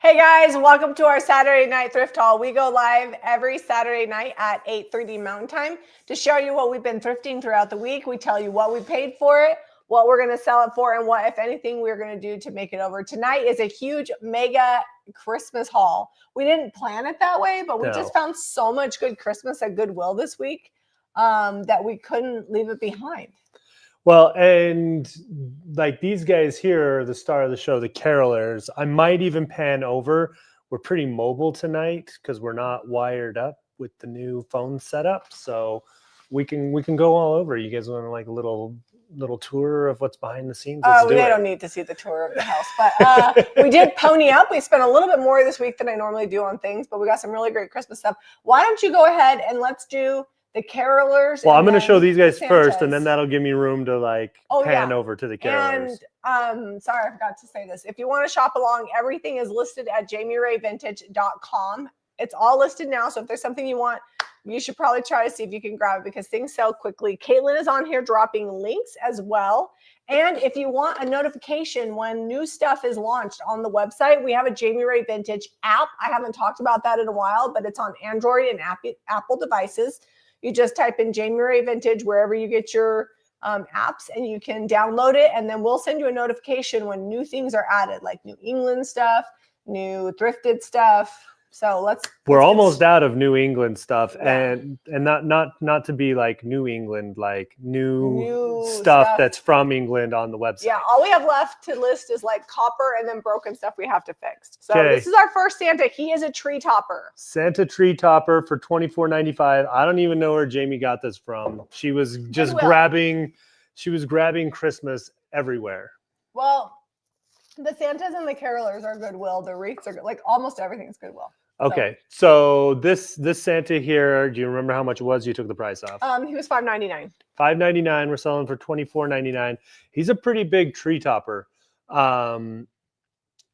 Hey guys, welcome to our Saturday night thrift haul. We go live every Saturday night at 8:30 Mountain Time to show you what we've been thrifting throughout the week. We tell you what we paid for it, what we're going to sell it for, and what, if anything, we're going to do to make it over. Tonight is a huge mega Christmas haul. We didn't plan it that way, but we just found so much good Christmas at Goodwill this week that we couldn't leave it behind. Well, and like these guys here are the star of the show, the carolers. I might even pan over. We're pretty mobile tonight because we're not wired up with the new phone setup, so we can go all over. You guys want like a little tour of what's behind the scenes? They don't need to see the tour of the house, but we did pony up. We spent a little bit more this week than I normally do on things, but we got some really great Christmas stuff. Why don't you go ahead and let's do the carolers? Well, I'm going to show these guys first, and then that'll give me room to pan over to the carolers. And sorry, I forgot to say this. If you want to shop along, everything is listed at JamieRayVintage.com. It's all listed now, so if there's something you want, you should probably try to see if you can grab it because things sell quickly. Caitlin is on here dropping links as well. And if you want a notification when new stuff is launched on the website, we have a Jamie Ray Vintage app. I haven't talked about that in a while, but it's on Android and Apple devices. You just type in Jamie Ray Vintage wherever you get your apps, and you can download it, and then we'll send you a notification when new things are added, like New England stuff, new thrifted stuff. So we're almost out of New England stuff, and not to be like New England, like new stuff that's from England on the website. Yeah, all we have left to list is like copper and then broken stuff we have to fix. So this is our first Santa. He is a tree topper. Santa tree topper for $24.95. I don't even know where Jamie got this from. She was just grabbing Christmas everywhere. Well, the Santas and the carolers are Goodwill. The wreaths are like almost everything's Goodwill. Okay, so this Santa here, do you remember how much it was? You took the price off. He was $5.99. $5.99. We're selling for $24.99. He's a pretty big tree topper, and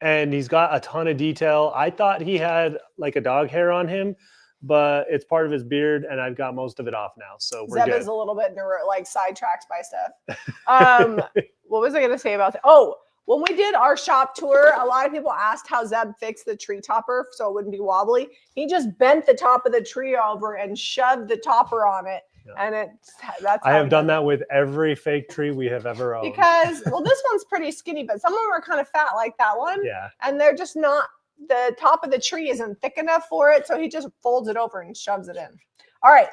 he's got a ton of detail. I thought he had like a dog hair on him, but it's part of his beard, and I've got most of it off now. So we're good. Zeb is a little bit like sidetracked by stuff. What was I going to say about that? Oh. When we did our shop tour, a lot of people asked how Zeb fixed the tree topper so it wouldn't be wobbly. He just bent the top of the tree over and shoved the topper on it. Yeah. And I have done that with every fake tree we have ever owned. Because, well, this one's pretty skinny, but some of them are kind of fat like that one. Yeah. And they're just not, the top of the tree isn't thick enough for it. So he just folds it over and shoves it in. All right.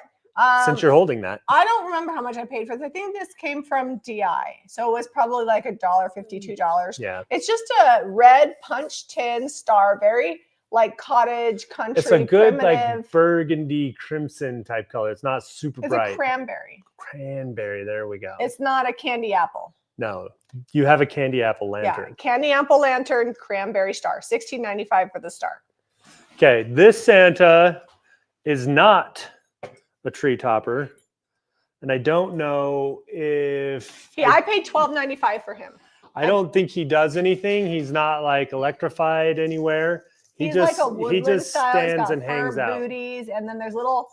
Since you're holding that, I don't remember how much I paid for this. I think this came from DI, so it was probably like $1.52. Yeah, it's just a red punch tin star, very like cottage country. It's a good like burgundy crimson type color. It's not super bright. It's a cranberry. Cranberry. There we go. It's not a candy apple. No, you have a candy apple lantern. Yeah, candy apple lantern, cranberry star, $16.95 for the star. Okay, this Santa is not a tree topper, and I don't know if I paid $12.95 for him. I don't think he does anything. He's not like electrified anywhere. He just stands and hangs out. Booties, and then there's little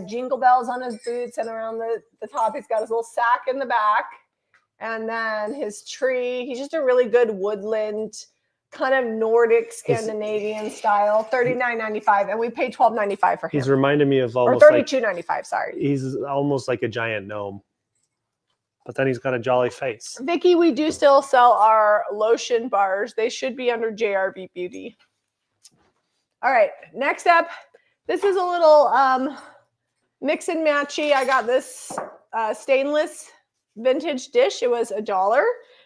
jingle bells on his boots, and around the top he's got his little sack in the back, and then his tree. He's just a really good woodland, kind of Nordic Scandinavian style, $39.95, and we paid $12.95 for him. He's reminded me of almost $32.95. Sorry, he's almost like a giant gnome, but then he's got a jolly face. Vicky, we do still sell our lotion bars. They should be under JRV Beauty. All right, next up, this is a little mix and matchy. I got this stainless vintage dish. It was $1.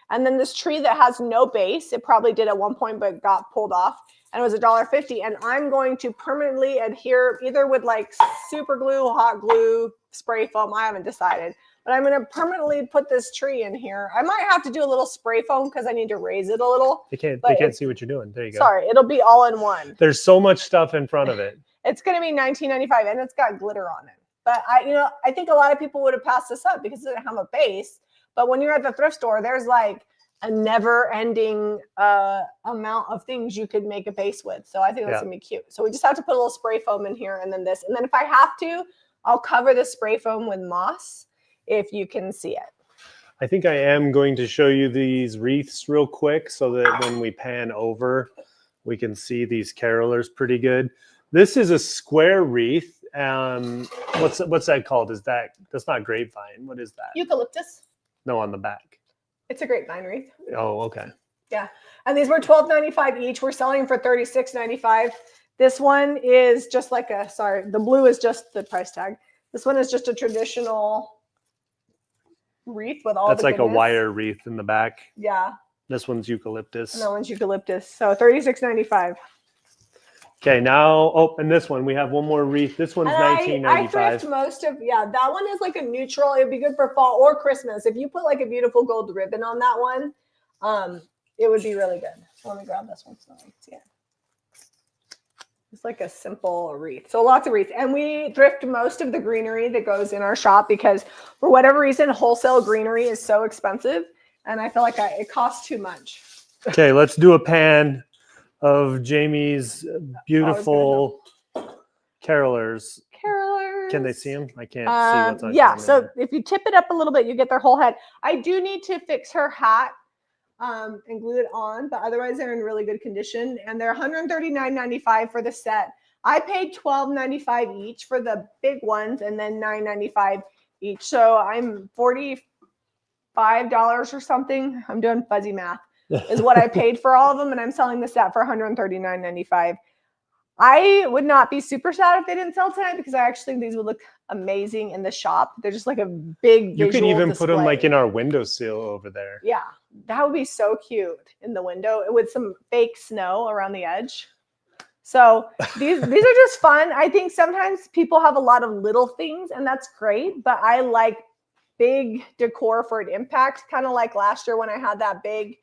And then this tree that has no base, it probably did at one point, but got pulled off. And it was $1.50. And I'm going to permanently adhere either with like super glue, hot glue, spray foam. I haven't decided. But I'm going to permanently put this tree in here. I might have to do a little spray foam because I need to raise it a little. They can't see what you're doing. There you go. Sorry, it'll be all in one. There's so much stuff in front of it. It's going to be $19.95, and it's got glitter on it. But I think a lot of people would have passed this up because it didn't have a base. But when you're at the thrift store, there's like a never-ending amount of things you could make a base with. So I think that's going to be cute. So we just have to put a little spray foam in here and then this. And then if I have to, I'll cover the spray foam with moss if you can see it. I think I am going to show you these wreaths real quick so that when we pan over, we can see these carolers pretty good. This is a square wreath. What's that called? That's not grapevine. What is that? Eucalyptus. No, on the back. It's a grapevine wreath. Oh, okay. Yeah. And these were $12.95 each. We're selling for $36.95. This one is just like the blue is just the price tag. This one is just a traditional wreath with all That's the like goodness. a wire wreath in the back. Yeah. This one's eucalyptus. And that one's eucalyptus. So $36.95. Okay, now, and this one, we have one more wreath. This one's $19.95. I thrift most of, that one is like a neutral. It'd be good for fall or Christmas. If you put like a beautiful gold ribbon on that one, it would be really good. So let me grab this one so I can see it. It's like a simple wreath. So lots of wreaths. And we thrift most of the greenery that goes in our shop because for whatever reason, wholesale greenery is so expensive. And I feel like it costs too much. Okay, let's do a pan of Jamie's beautiful carolers. Carolers. Can they see them? I can't see what's on camera. So if you tip it up a little bit, you get their whole head. I do need to fix her hat and glue it on, but otherwise they're in really good condition. And they're $139.95 for the set. I paid $12.95 each for the big ones and then $9.95 each. So I'm $45 or something. I'm doing fuzzy math. Is what I paid for all of them, and I'm selling the set for $139.95. I would not be super sad if they didn't sell tonight because I actually think these would look amazing in the shop. They're just like a big You could even display. put them like in our windowsill over there. Yeah, that would be so cute in the window with some fake snow around the edge. So these are just fun. I think sometimes people have a lot of little things, and that's great, but I like big decor for an impact, kind of like last year when I had that big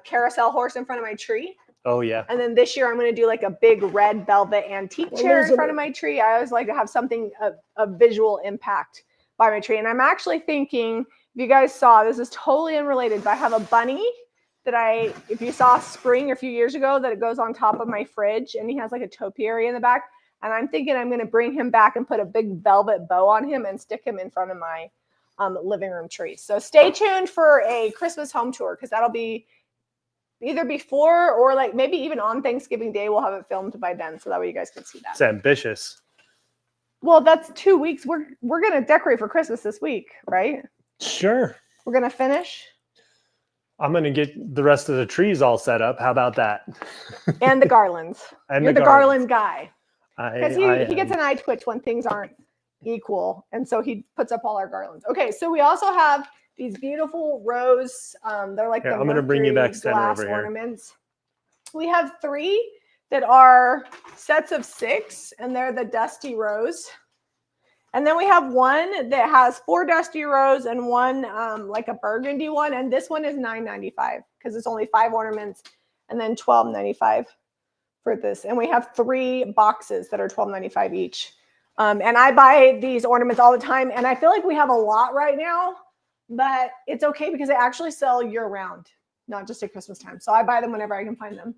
carousel horse in front of my tree. Oh yeah. And then this year I'm going to do like a big red velvet antique chair in front of my tree. I always like to have something of visual impact by my tree. And I'm actually thinking, if you guys saw, this is totally unrelated, but I have a bunny that if you saw spring a few years ago, that it goes on top of my fridge, and he has like a topiary in the back. And I'm thinking I'm going to bring him back and put a big velvet bow on him and stick him in front of my living room tree. So stay tuned for a Christmas home tour because that'll be either before or like maybe even on Thanksgiving Day. We'll have it filmed by then, so that way you guys can see that. It's ambitious. Well, that's 2 weeks. We're gonna decorate for Christmas this week, right? Sure. We're gonna finish. I'm gonna get the rest of the trees all set up. How about that? And the garlands. And You're the garland guy. Because he gets an eye twitch when things aren't equal, and so he puts up all our garlands. Okay, so we also have these beautiful rose. They're like I'm gonna bring you back center glass over here. ornaments. We have 3 that are sets of 6, and they're the dusty rose. And then we have one that has 4 dusty rose and one like a burgundy one, and this one is $9.95 because it's only 5 ornaments, and then $12.95 for this. And we have 3 boxes that are $12.95 each. And I buy these ornaments all the time, and I feel like we have a lot right now. But it's okay because they actually sell year round, not just at Christmas time. So I buy them whenever I can find them.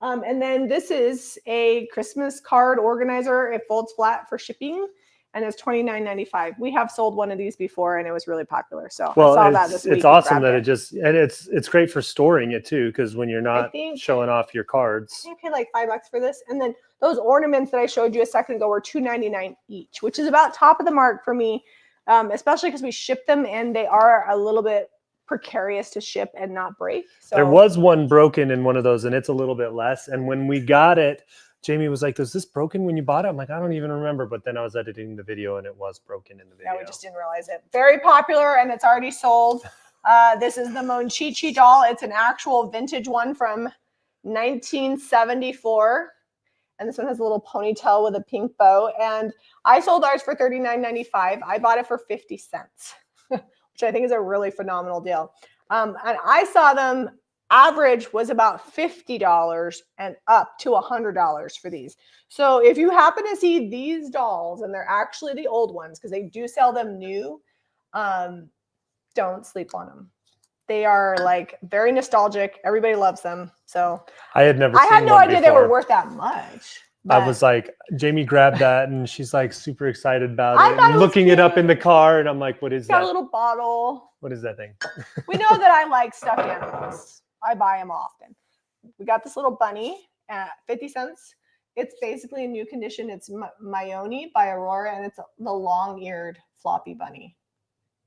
And then this is a Christmas card organizer. It folds flat for shipping, and it's $29.95. We have sold one of these before, and it was really popular. So I saw that this week. It's awesome that it's great for storing it too, because when you're not showing off your cards. I paid like $5 for this, and then those ornaments that I showed you a second ago were $2.99 each, which is about top of the mark for me. Especially because we ship them and they are a little bit precarious to ship and not break. So there was one broken in one of those, and it's a little bit less. And when we got it, Jamie was like, "Was this broken when you bought it?" I'm like, "I don't even remember." But then I was editing the video, and it was broken in the video. Yeah, we just didn't realize it. Very popular, and it's already sold. This is the Monchichi doll. It's an actual vintage one from 1974. And this one has a little ponytail with a pink bow. And I sold ours for $39.95. I bought it for 50 cents, which I think is a really phenomenal deal. And I saw them average was about $50 and up to $100 for these. So if you happen to see these dolls, and they're actually the old ones, because they do sell them new, don't sleep on them. They are like very nostalgic. Everybody loves them. So I had never. I had no idea they were worth that much. I was like, Jamie grabbed that, and she's like super excited about it. And looking it up in the car, and I'm like, "What is that?" Got a little bottle. What is that thing? We know that I like stuffed animals. I buy them often. We got this little bunny, at 50 cents. It's basically a new condition. It's Mayoni by Aurora, and it's the long-eared floppy bunny.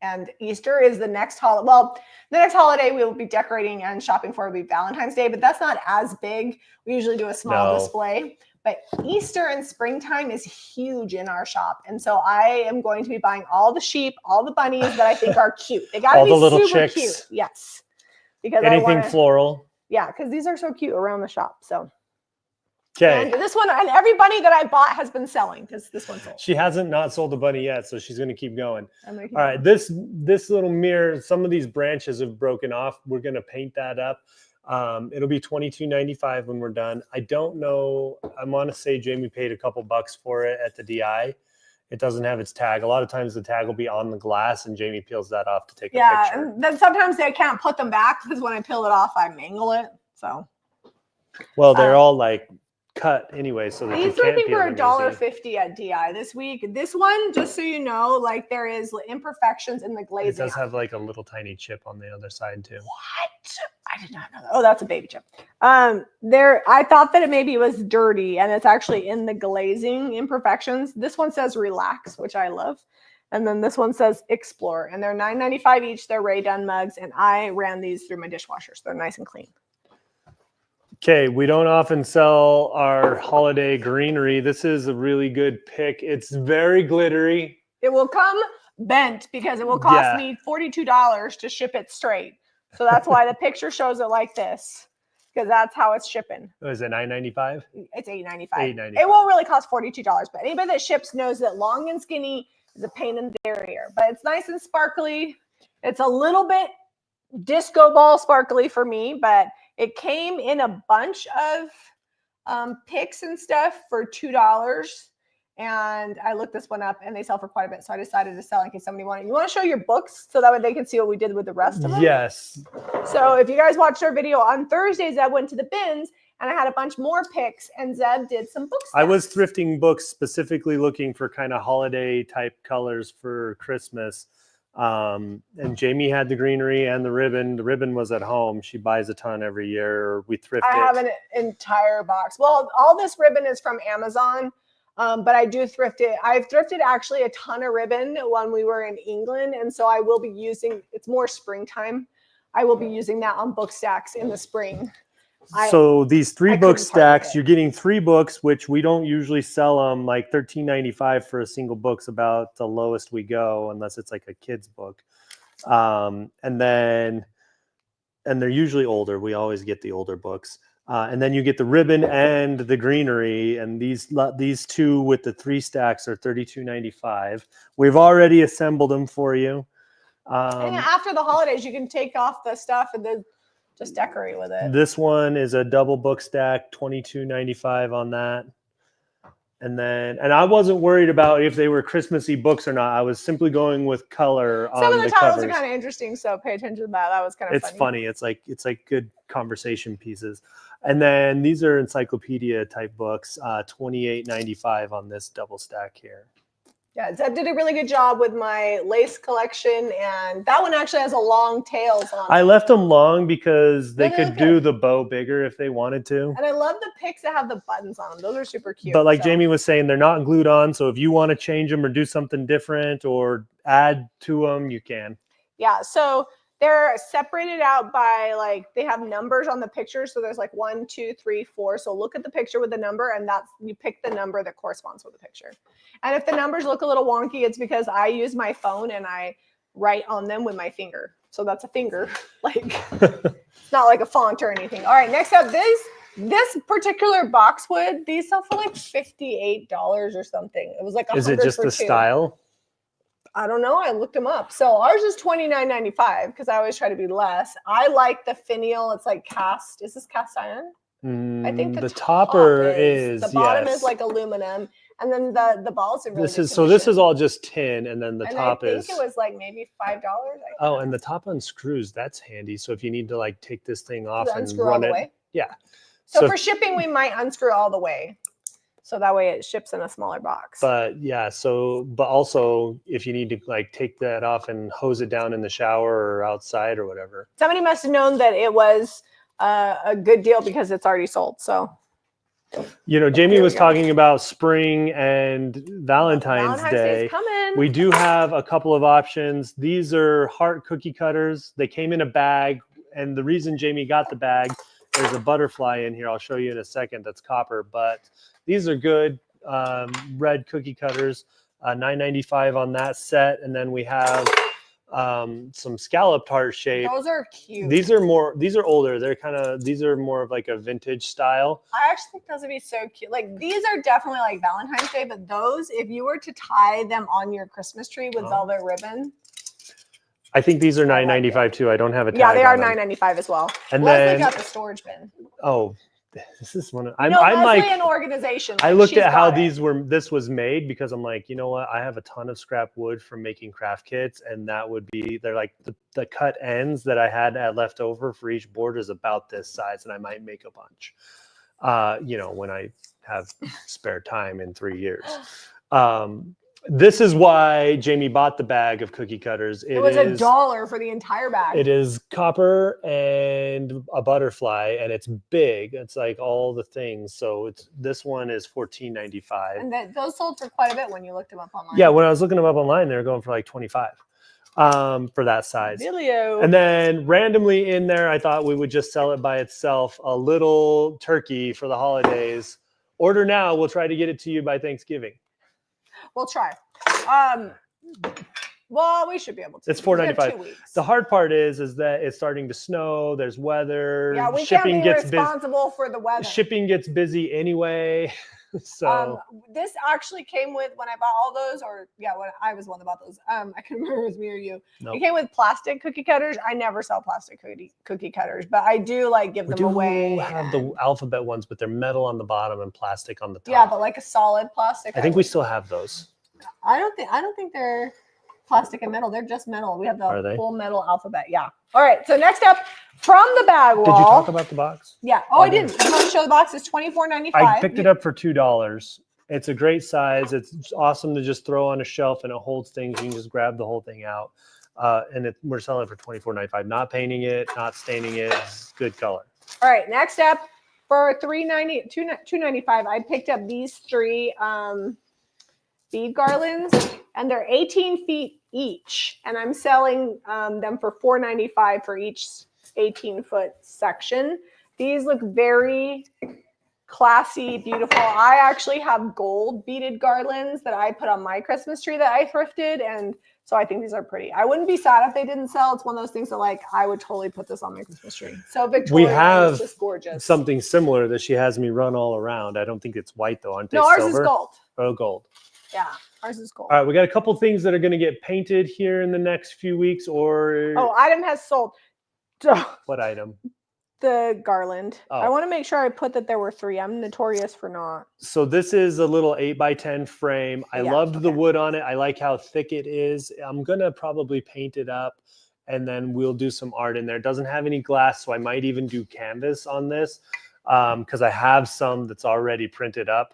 And Easter is the next holiday. Well, the next holiday we will be decorating and shopping for will be Valentine's Day, but that's not as big. We usually do a small display. But Easter and springtime is huge in our shop. And so I am going to be buying all the sheep, all the bunnies that I think are cute. They got to be little super chicks. cute. Yes. Because anything floral. Yeah, because these are so cute around the shop. So. Okay. And this one, and every bunny that I bought has been selling because this one sold. She hasn't not sold a bunny yet, so she's going to keep going. All right, going. this little mirror, some of these branches have broken off. We're going to paint that up. It'll be $22.95 when we're done. I don't know. I want to say Jamie paid a couple bucks for it at the DI. It doesn't have its tag. A lot of times the tag will be on the glass, and Jamie peels that off to take a picture. Yeah, and then sometimes I can't put them back because when I peel it off, I mangle it. So. Well, they're all like cut anyway, so that these I think were $1.50 at DI this week. This one, just so you know, like there is imperfections in the glazing. It does have like a little tiny chip on the other side too. What? I did not know that. Oh, that's a baby chip. I thought that it maybe was dirty, and it's actually in the glazing imperfections. This one says relax, which I love. And then this one says explore, and they're $9.95 each. They're Ray Dunn mugs, and I ran these through my dishwasher, so they're nice and clean. Okay, we don't often sell our holiday greenery. This is a really good pick. It's very glittery. It will come bent because it will cost me $42 to ship it straight. So that's why the picture shows it like this, because that's how it's shipping. Is it $9.95? It's $8.95. $8.95. It won't really cost $42, but anybody that ships knows that long and skinny is a pain in their ear. But it's nice and sparkly. It's a little bit disco ball sparkly for me, but it came in a bunch of picks and stuff for $2. And I looked this one up, and they sell for quite a bit. So I decided to sell in case somebody wanted. You want to show your books so that way they can see what we did with the rest of them? Yes. So if you guys watched our video on Thursday, Zeb went to the bins, and I had a bunch more picks, and Zeb did some books. I was thrifting books specifically looking for kind of holiday type colors for Christmas. And Jamie had the greenery and the ribbon. The ribbon was at home. She buys a ton every year. We thrift it. I have an entire box. Well, all this ribbon is from Amazon, but I do thrift it. I've thrifted actually a ton of ribbon when we were in England, and so I will be using, it's more springtime. I will be using that on book stacks in the spring. So these three book stacks, you're getting 3 books, which we don't usually sell them like $13.95 for a single book's about the lowest we go, unless it's like a kid's book. And they're usually older. We always get the older books. And then you get the ribbon and the greenery, and these two with the 3 stacks are $32.95. We've already assembled them for you. And after the holidays, you can take off the stuff and then just decorate with it. This one is a double book stack, $22.95 on that. And I wasn't worried about if they were Christmassy books or not. I was simply going with color on the covers. Some of the titles are kind of interesting, so pay attention to that. That was kind of funny. It's funny. It's like good conversation pieces. And then these are encyclopedia type books, $28.95 on this double stack here. Yeah, Zeb did a really good job with my lace collection, and that one actually has a long tails on it. I left them long because they could do the bow bigger if they wanted to. And I love the picks that have the buttons on them. Those are super cute. But like Jamie was saying, they're not glued on, so if you want to change them or do something different or add to them, you can. Yeah, so they're separated out by, like, they have numbers on the picture. So there's like 1, 2, 3, 4. So look at the picture with the number, and you pick the number that corresponds with the picture. And if the numbers look a little wonky, it's because I use my phone and I write on them with my finger. So that's a finger. Like, it's not like a font or anything. All right, next up, this particular boxwood, these sell for like $58 or something. It was like $100 Is it just the style? I don't know. I looked them up. So ours is $29.95 because I always try to be less. I like the finial. It's like cast. Is this cast iron? I think the topper is. The bottom is like aluminum, and then the balls are really this is all just tin, and then the top is. I think it was like maybe $5. Oh, and the top unscrews. That's handy. So if you need to like take this thing off and unscrew run all the it, way? Yeah. So for shipping, we might unscrew all the way. So that way it ships in a smaller box. But yeah, but also if you need to like take that off and hose it down in the shower or outside or whatever. Somebody must have known that it was a good deal because it's already sold. So You know, Jamie Here we was go. talking about spring and Valentine's Day's Day. coming. We do have a couple of options. These are heart cookie cutters. They came in a bag. And the reason Jamie got the bag, there's a butterfly in here. I'll show you in a second. That's copper. But these are good red cookie cutters. $9.95 on that set. And then we have some scalloped heart shape. Those are cute. These are older. These are more of like a vintage style. I actually think those would be so cute. Like these are definitely like Valentine's Day, but those, if you were to tie them on your Christmas tree with velvet ribbon. I think these are $9.95 too. I don't have a tag. Yeah, they are on them. $9.95 as well. And Leslie then got the storage bin. oh, this is one of I'm like an organization. I looked at how this was made because I'm like, you know what? I have a ton of scrap wood from making craft kits, and that would be they're like the cut ends that I had left over for each board is about this size, and I might make a bunch. You know, when I have spare time in 3 years. This is why Jamie bought the bag of cookie cutters. It was $1 for the entire bag. It is copper and a butterfly, and it's big. It's like all the things. So this one is $14.95. And those sold for quite a bit when you looked them up online. Yeah, when I was looking them up online, they were going for like $25 for that size. Video. And then randomly in there, I thought we would just sell it by itself. A little turkey for the holidays. Order now. We'll try to get it to you by Thanksgiving. We'll try. Well, we should be able to. It's $4.95. The hard part is that it's starting to snow. There's weather. Yeah, we can't be responsible for the weather. Shipping gets busy anyway. So this actually came with when I bought all those, when I was one that bought those. I can remember it was me or you. Nope. It came with plastic cookie cutters. I never sell plastic cookie cutters, but I do like give them away. We have the alphabet ones, but they're metal on the bottom and plastic on the top. Yeah, but like a solid plastic. I think we still have those. I don't think they're plastic and metal. They're just metal. We have the full metal alphabet. Yeah. All right. So next up from the bag wall. Did you talk about the box? Yeah. Oh, I didn't. You want to show the box? It's $24.95. I picked it up for $2. It's a great size. It's awesome to just throw on a shelf, and it holds things. You can just grab the whole thing out. And we're selling it for $24.95. Not painting it, not staining it. It's good color. All right. Next up for $2.95, I picked up these 3 bead garlands, and they're 18 feet each, and I'm selling them for $4.95 for each 18-foot section. These look very classy, beautiful. I actually have gold beaded garlands that I put on my Christmas tree that I thrifted, and so I think these are pretty. I wouldn't be sad if they didn't sell. It's one of those things that like I would totally put this on my Christmas tree. So Victoria, we have is just gorgeous. Something similar that she has me run all around. I don't think it's white though, aren't they? No, ours silver? is gold. Oh, gold. Yeah, ours is gold. All right, we got a couple things that are going to get painted here in the next few weeks, or item has sold. What item? The garland. Oh. I want to make sure I put that there were 3. I'm notorious for not. So this is a little 8x10 frame. I loved the wood on it. I like how thick it is. I'm gonna probably paint it up, and then we'll do some art in there. It doesn't have any glass, so I might even do canvas on this because I have some that's already printed up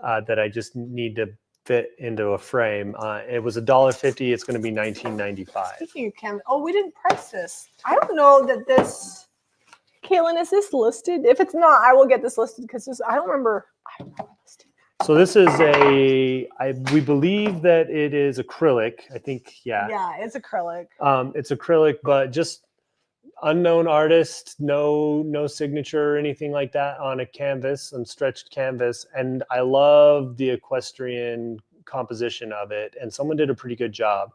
that I just need to fit into a frame. It was $1.50. It's going to be $19.95. Speaking of canvas, we didn't price this. I don't know that this. Kaylin, is this listed? If it's not, I will get this listed because I don't remember. So this is we believe that it is acrylic. I think, yeah. Yeah, it's acrylic. It's acrylic, but just unknown artist, no signature or anything like that on a canvas, on stretched canvas. And I love the equestrian composition of it. And someone did a pretty good job.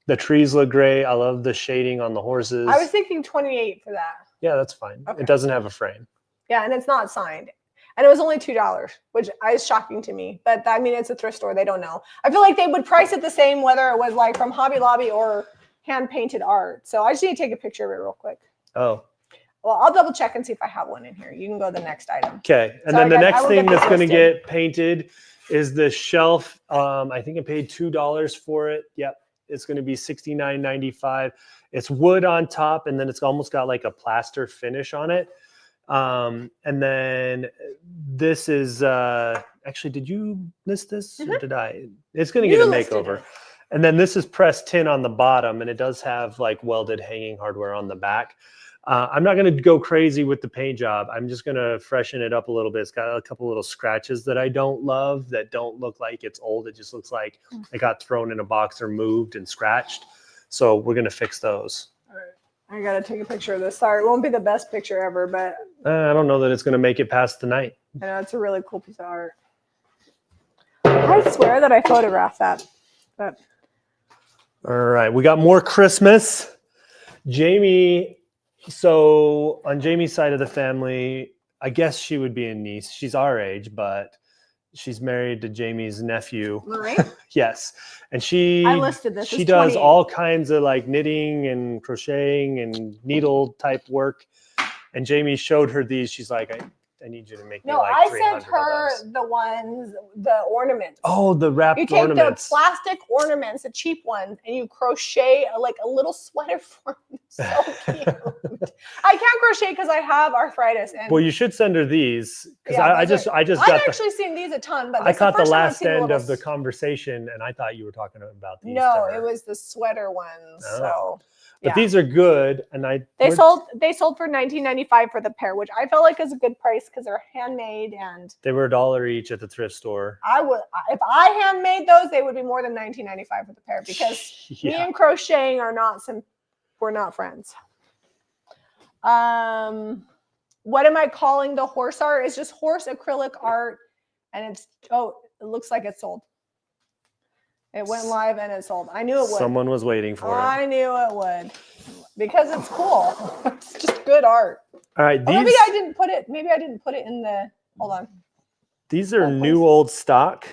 The trees look great. I love the shading on the horses. I was thinking 28 for that. Yeah, that's fine. Okay. It doesn't have a frame. Yeah, and it's not signed. And it was only $2, which is shocking to me. But I mean, it's a thrift store. They don't know. I feel like they would price it the same whether it was like from Hobby Lobby or hand-painted art. So I just need to take a picture of it real quick. Oh. Well, I'll double check and see if I have one in here. You can go to the next item. Okay. And then the next thing that's going to get painted is the shelf. I think I paid $2 for it. Yep. It's going to be $69.95. It's wood on top, and then it's almost got like a plaster finish on it. And then this is actually, did you list this or did I? It's going to get a makeover. And then this is pressed tin on the bottom, and it does have like welded hanging hardware on the back. I'm not going to go crazy with the paint job. I'm just going to freshen it up a little bit. It's got a couple little scratches that I don't love, that don't look like it's old. It just looks like it got thrown in a box or moved and scratched. So we're going to fix those. All right. I got to take a picture of this. Sorry, it won't be the best picture ever, but I don't know that it's going to make it past the night. I know it's a really cool piece of art. I swear that I photographed that. But All right, we got more Christmas. Jamie, so on Jamie's side of the family, I guess she would be a niece. She's our age, but she's married to Jamie's nephew. Lorraine? Yes. And she I listed this. She as does 28. all kinds of like knitting and crocheting and needle type work. And Jamie showed her these. She's like, I need you to make me No, like I 300 sent her of those. the ones, the ornaments. Oh, the wrapped You take ornaments. the plastic ornaments, the cheap ones, and you crochet like a little sweater for me. So cute. I can't crochet because I have arthritis. And Well, you should send her these because Yeah, I those just I've got actually seen these a ton, but I that's caught the first time I've last seen a end little of the conversation, and I thought you were talking about these. No, to her. it was the sweater ones. Oh. So But yeah. these are good, and They sold for $19.95 for the pair, which I felt like is a good price because they're handmade, and They were $1 each at the thrift store. if I handmade those, they would be more than $19.95 for the pair because me and crocheting we're not friends. What am I calling the horse art? It's just horse acrylic art, and it looks like it's sold. It went live and it sold. I knew it would. Someone was waiting for it. I knew it would because it's cool. It's just good art. All right, Maybe I didn't put it. Maybe I didn't put it in the. Hold on. These are new old stock.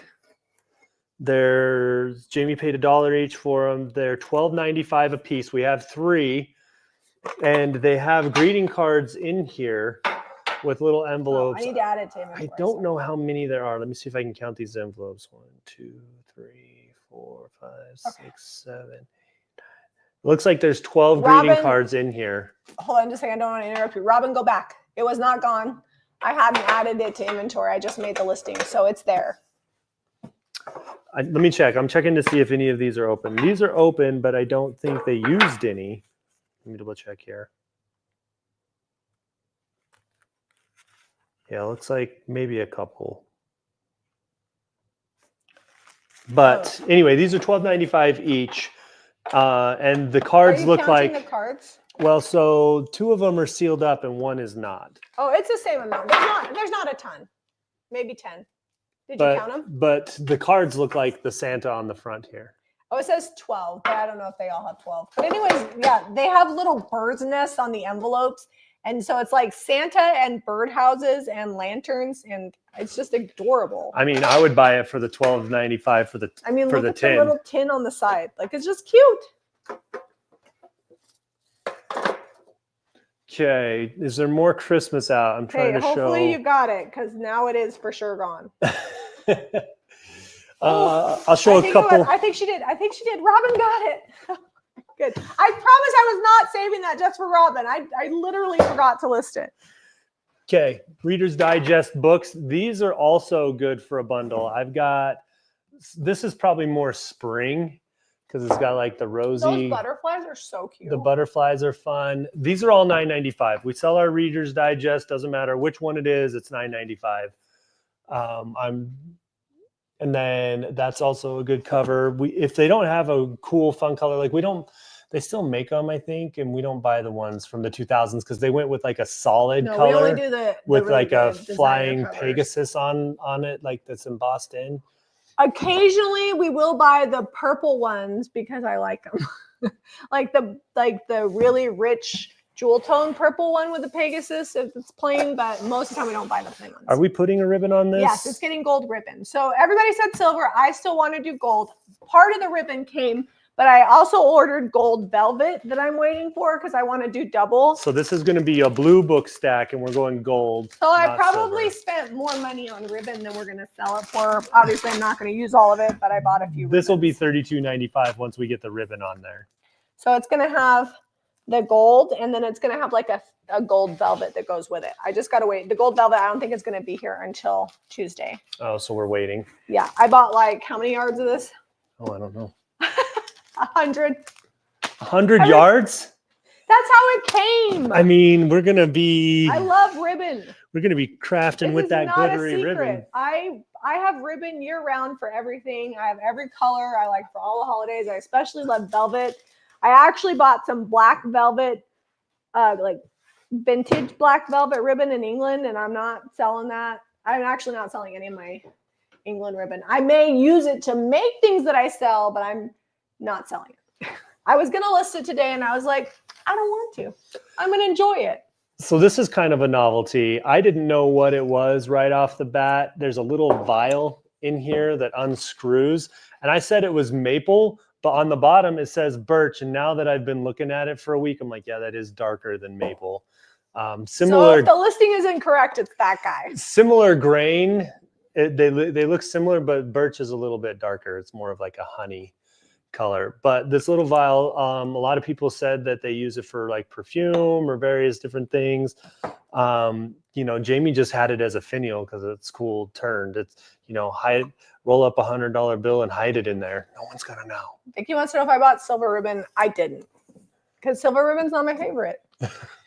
Jamie paid $1 each for them. They're $12.95 a piece. We have 3, and they have greeting cards in here with little envelopes. I need to add it to him. I don't know how many there are. Let me see if I can count these envelopes. 1, 2, 3, 4, 5, 6, 7, 8, 9. Looks like there's 12 greeting cards in here. Hold on just a second. I don't want to interrupt you. Robin, go back. It was not gone. I hadn't added it to inventory. I just made the listing, so it's there. Let me check. I'm checking to see if any of these are open. These are open, but I don't think they used any. Let me double check here. Yeah, looks like maybe a couple. But anyway, these are $12.95 each. And the cards look like the cards? Well, so 2 of them are sealed up and 1 is not. Oh, it's the same amount. There's not a ton. Maybe 10. Did you count them? But the cards look like the Santa on the front here. Oh, it says 12, but I don't know if they all have 12. But anyways, yeah, they have little birds' nests on the envelopes. And so it's like Santa and birdhouses and lanterns, and it's just adorable. I mean, I would buy it for the $12.95 for the look at tin. the little tin on the side. Like, it's just cute. Okay, is there more Christmas out? I'm trying to show. Hopefully you got it, because now it is for sure gone. I'll show a couple. I think she did. Robin got it. Good. I promise I was not saving that just for Robin. I literally forgot to list it. Okay, Reader's Digest books. These are also good for a bundle. This is probably more spring because it's got like the rosy. Those butterflies are so cute. The butterflies are fun. These are all $9.95. We sell our Reader's Digest. Doesn't matter which one it is. It's $9.95. And then that's also a good cover. If they don't have a cool, fun color, they still make them, I think, and we don't buy the ones from the 2000s because they went with like a solid color. We only do the with really like a flying covers. Pegasus on it, like that's embossed in. Occasionally, we will buy the purple ones because I like them, like the really rich jewel tone purple one with the Pegasus if it's plain. But most of the time, we don't buy the plain ones. Are we putting a ribbon on this? Yes, it's getting gold ribbon. So everybody said silver. I still want to do gold. Part of the ribbon came. But I also ordered gold velvet that I'm waiting for because I want to do double. So this is going to be a blue book stack, and we're going gold. So I probably spent more money on ribbon than we're going to sell it for. Obviously, I'm not going to use all of it, but I bought a few. This will be $32.95 once we get the ribbon on there. So it's going to have the gold, and then it's going to have like a gold velvet that goes with it. I just got to wait. The gold velvet, I don't think it's going to be here until Tuesday. Oh, so we're waiting. Yeah, I bought like how many yards of this? Oh, I don't know. 100. 100 yards? That's how it came. I mean, we're gonna be. I love ribbon. We're gonna be crafting with that glittery ribbon. I have ribbon year round for everything. I have every color I like for all the holidays. I especially love velvet. I actually bought some black velvet, like vintage black velvet ribbon in England, and I'm not selling that. I'm actually not selling any of my England ribbon. I may use it to make things that I sell, but I'm not selling it. I was gonna list it today, and I was like, I don't want to. I'm gonna enjoy it. So this is kind of a novelty. I didn't know what it was right off the bat. There's a little vial in here that unscrews. And I said it was maple, but on the bottom it says birch. And now that I've been looking at it for a week, I'm like, yeah, that is darker than maple. Similar. So if the listing is incorrect, it's that guy. Similar grain. They look similar, but birch is a little bit darker. It's more of like a honey color. But this little vial, a lot of people said that they use it for like perfume or various different things. You know, Jamie just had it as a finial because it's cool turned. It's, you know, roll up $100 bill and hide it in there. No one's gonna know. Vicky wants to know if I bought silver ribbon. I didn't, because silver ribbon's not my favorite.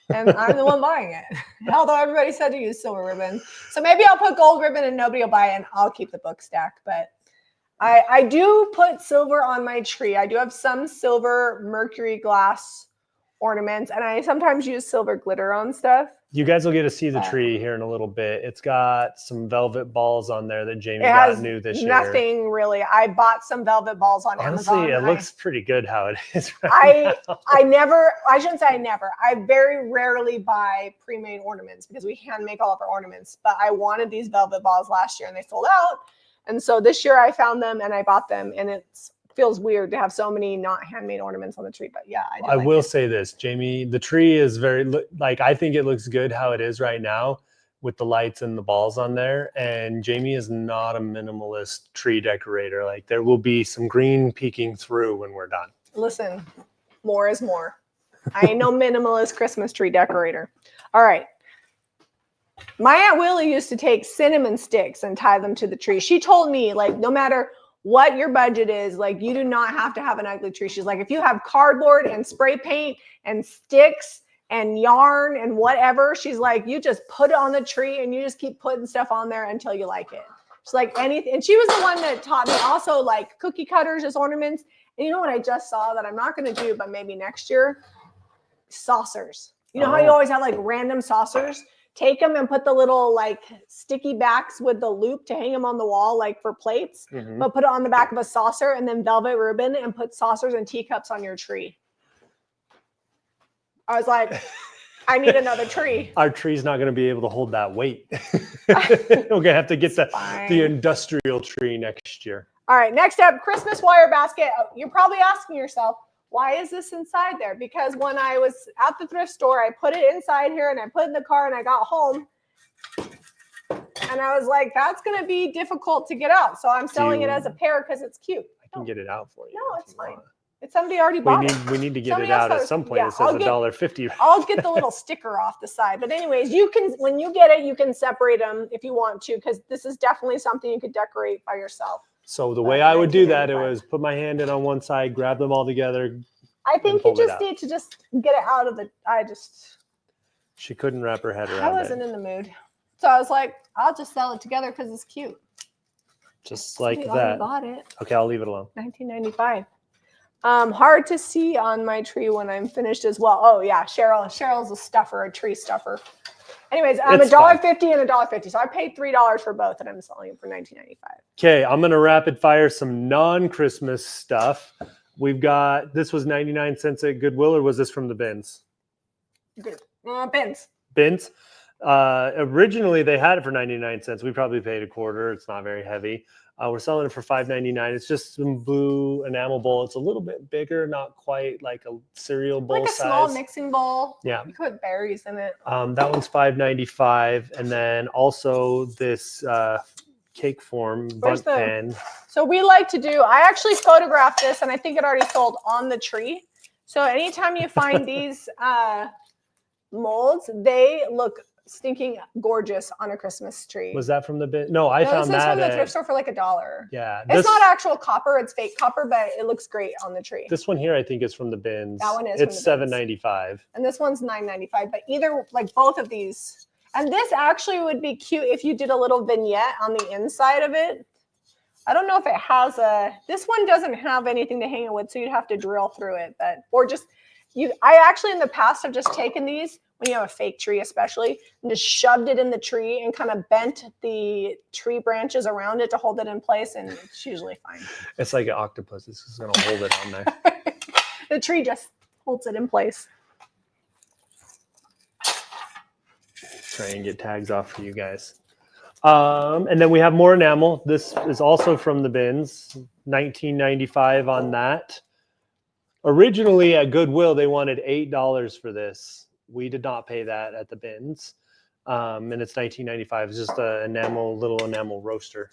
And I'm the one buying it. Although everybody said to use silver ribbon. So maybe I'll put gold ribbon and nobody will buy it and I'll keep the book stack. But I do put silver on my tree. I do have some silver mercury glass ornaments, and I sometimes use silver glitter on stuff. You guys will get to see the tree here in a little bit. It's got some velvet balls on there that Jamie got new this year. Nothing really. I bought some velvet balls on Amazon. Honestly, it looks pretty good how it is right now. I shouldn't say I never. I very rarely buy pre-made ornaments because we hand make all of our ornaments. But I wanted these velvet balls last year and they sold out. And so this year I found them and I bought them, and it feels weird to have so many not handmade ornaments on the tree. But yeah, I will say this, Jamie, the tree is very, like, I think it looks good how it is right now with the lights and the balls on there. And Jamie is not a minimalist tree decorator. Like, there will be some green peeking through when we're done. Listen, more is more. I ain't no minimalist Christmas tree decorator. All right. My Aunt Willie used to take cinnamon sticks and tie them to the tree. She told me, like, no matter what your budget is, like, you do not have to have an ugly tree. She's like, if you have cardboard and spray paint and sticks and yarn and whatever, she's like, you just put it on the tree and you just keep putting stuff on there until you like it. She's like, anything. And she was the one that taught me also, like, cookie cutters as ornaments. And you know what I just saw that I'm not going to do, but maybe next year? Saucers. You know how you always have, like, random saucers? Take them and put the little, like, sticky backs with the loop to hang them on the wall, like for plates, but put it on the back of a saucer and then velvet ribbon and put saucers and teacups on your tree. I was like, I need another tree. Our tree's not going to be able to hold that weight. We're going to have to get the industrial tree next year. All right, next up, Christmas wire basket. You're probably asking yourself, why is this inside there? Because when I was at the thrift store, I put it inside here and I put it in the car and I got home. And I was like, that's going to be difficult to get out. So I'm selling it as a pair because it's cute. I can get it out for you. No, it's fine. It's somebody already bought it. We need to get it out at some point. It says $1.50. I'll get the little sticker off the side. But anyways, you can, when you get it, you can separate them if you want to, because this is definitely something you could decorate by yourself. So the way I would do that, it was put my hand in on one side, grab them all together. I think you just need to just get it out of the, She couldn't wrap her head around it. I wasn't in the mood. So I was like, I'll just sell it together because it's cute. Just like that. Bought it. Okay, I'll leave it alone. $19.95. Hard to see on my tree when I'm finished as well. Oh yeah, Cheryl's a stuffer, a tree stuffer. Anyways, I'm $1.50 and $1.50. So I paid $3 for both, and I'm selling it for $19.95. Okay, I'm gonna rapid fire some non-Christmas stuff. We've got, this was 99 cents at Goodwill, or was this from the bins? Good. Bins. Bins. Originally they had it for 99 cents. We probably paid $0.25. It's not very heavy. We're selling it for $5.99. It's just some blue enamel bowl. It's a little bit bigger, not quite like a cereal bowl like a size. Small mixing bowl. Yeah. You put berries in it. That one's $5.95. And then also this cake form bunt pan. So we like to do, I actually photographed this and I think it already sold on the tree. So anytime you find these molds, they look stinking gorgeous on a Christmas tree. Was that from the bin? No, I No, found this was that from the at, thrift store for like $1. yeah. It's not actual copper, it's fake copper, but it looks great on the tree. This one here, I think, is from the bins. That one is It's from the bins. $7.95. And this one's $9.95, but either, like both of these. And this actually would be cute if you did a little vignette on the inside of it. I don't know if it has this one doesn't have anything to hang it with, so you'd have to drill through it, or just, I actually in the past have just taken these, when you have a fake tree especially, and just shoved it in the tree and kind of bent the tree branches around it to hold it in place, and it's usually fine. It's like an octopus. It's just going to hold it on there. The tree just holds it in place. Try and get tags off for you guys. And then we have more enamel. This is also from the bins, $19.95 on that. Originally at Goodwill, they wanted $8 for this. We did not pay that at the bins. And it's $19.95. It's just a little enamel roaster.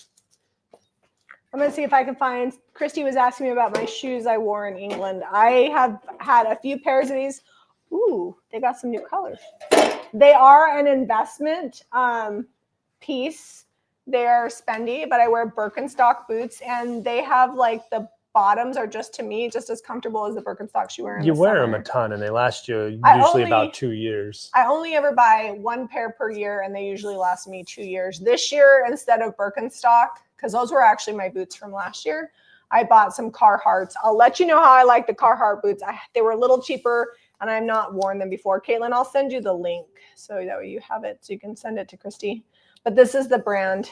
I'm going to see if I can find, Christy was asking me about my shoes I wore in England. I have had a few pairs of these. Ooh, they got some new colors. They are an investment piece. They're spendy, but I wear Birkenstock boots, and they have like the bottoms are just, to me, just as comfortable as the Birkenstocks you wear in the You wear summer. them a ton, and they last you I usually only- about 2 years. I only ever buy one pair per year, and they usually last me 2 years. This year, instead of Birkenstock, because those were actually my boots from last year, I bought some Carhartts. I'll let you know how I like the Carhartt boots. They were a little cheaper, and I've not worn them before. Caitlin, I'll send you the link so that way you have it, so you can send it to Christy. But this is the brand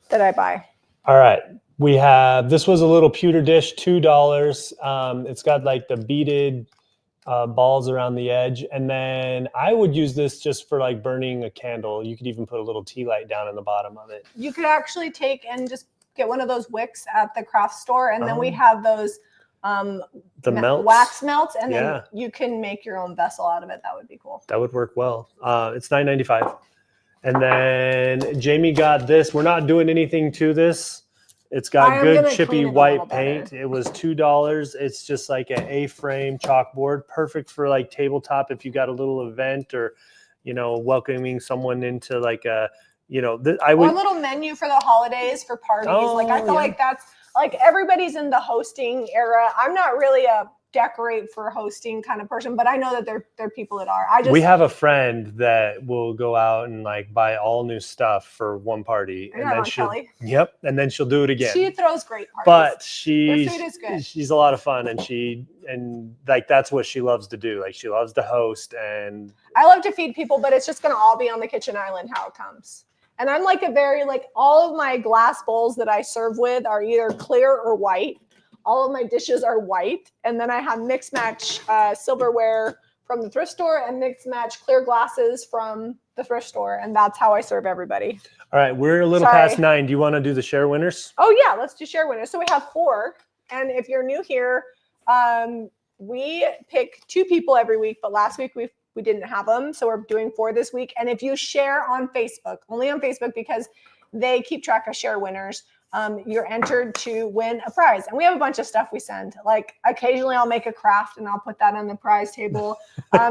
that I buy. All right. We have, this was a little pewter dish, $2. It's got like the beaded balls around the edge. And then I would use this just for like burning a candle. You could even put a little tea light down in the bottom of it. You could actually take and just get one of those wicks at the craft store. And then we have those the melts. wax melts. And Yeah. then you can make your own vessel out of it. That would be cool. That would work well. It's $9.95. And then Jamie got this. We're not doing anything to this. It's got good chippy white paint. It was $2. It's just like an A-frame chalkboard, perfect for like tabletop if you got a little event or, welcoming someone into like a, I would. Or a little menu for the holidays for parties. I feel like that's like everybody's in the hosting era. I'm not really a decorate for hosting kind of person, but I know that there are people that are. We have a friend that will go out and like buy all new stuff for one party, and then and then she'll do it again. She throws great parties, but her food is good. She's a lot of fun, and like that's what she loves to do. Like she loves to host, and I love to feed people, but it's just gonna all be on the kitchen island how it comes. And I'm like all of my glass bowls that I serve with are either clear or white. All of my dishes are white. And then I have mix match silverware from the thrift store and mix match clear glasses from the thrift store. And that's how I serve everybody. All right. We're a little past 9. Do you want to do the share winners? Oh yeah, let's do share winners. So we have 4. And if you're new here, we pick 2 people every week, but last week we didn't have them. So we're doing 4 this week. And if you share on Facebook, only on Facebook, because they keep track of share winners, you're entered to win a prize. And we have a bunch of stuff we send. Like occasionally I'll make a craft and I'll put that on the prize table.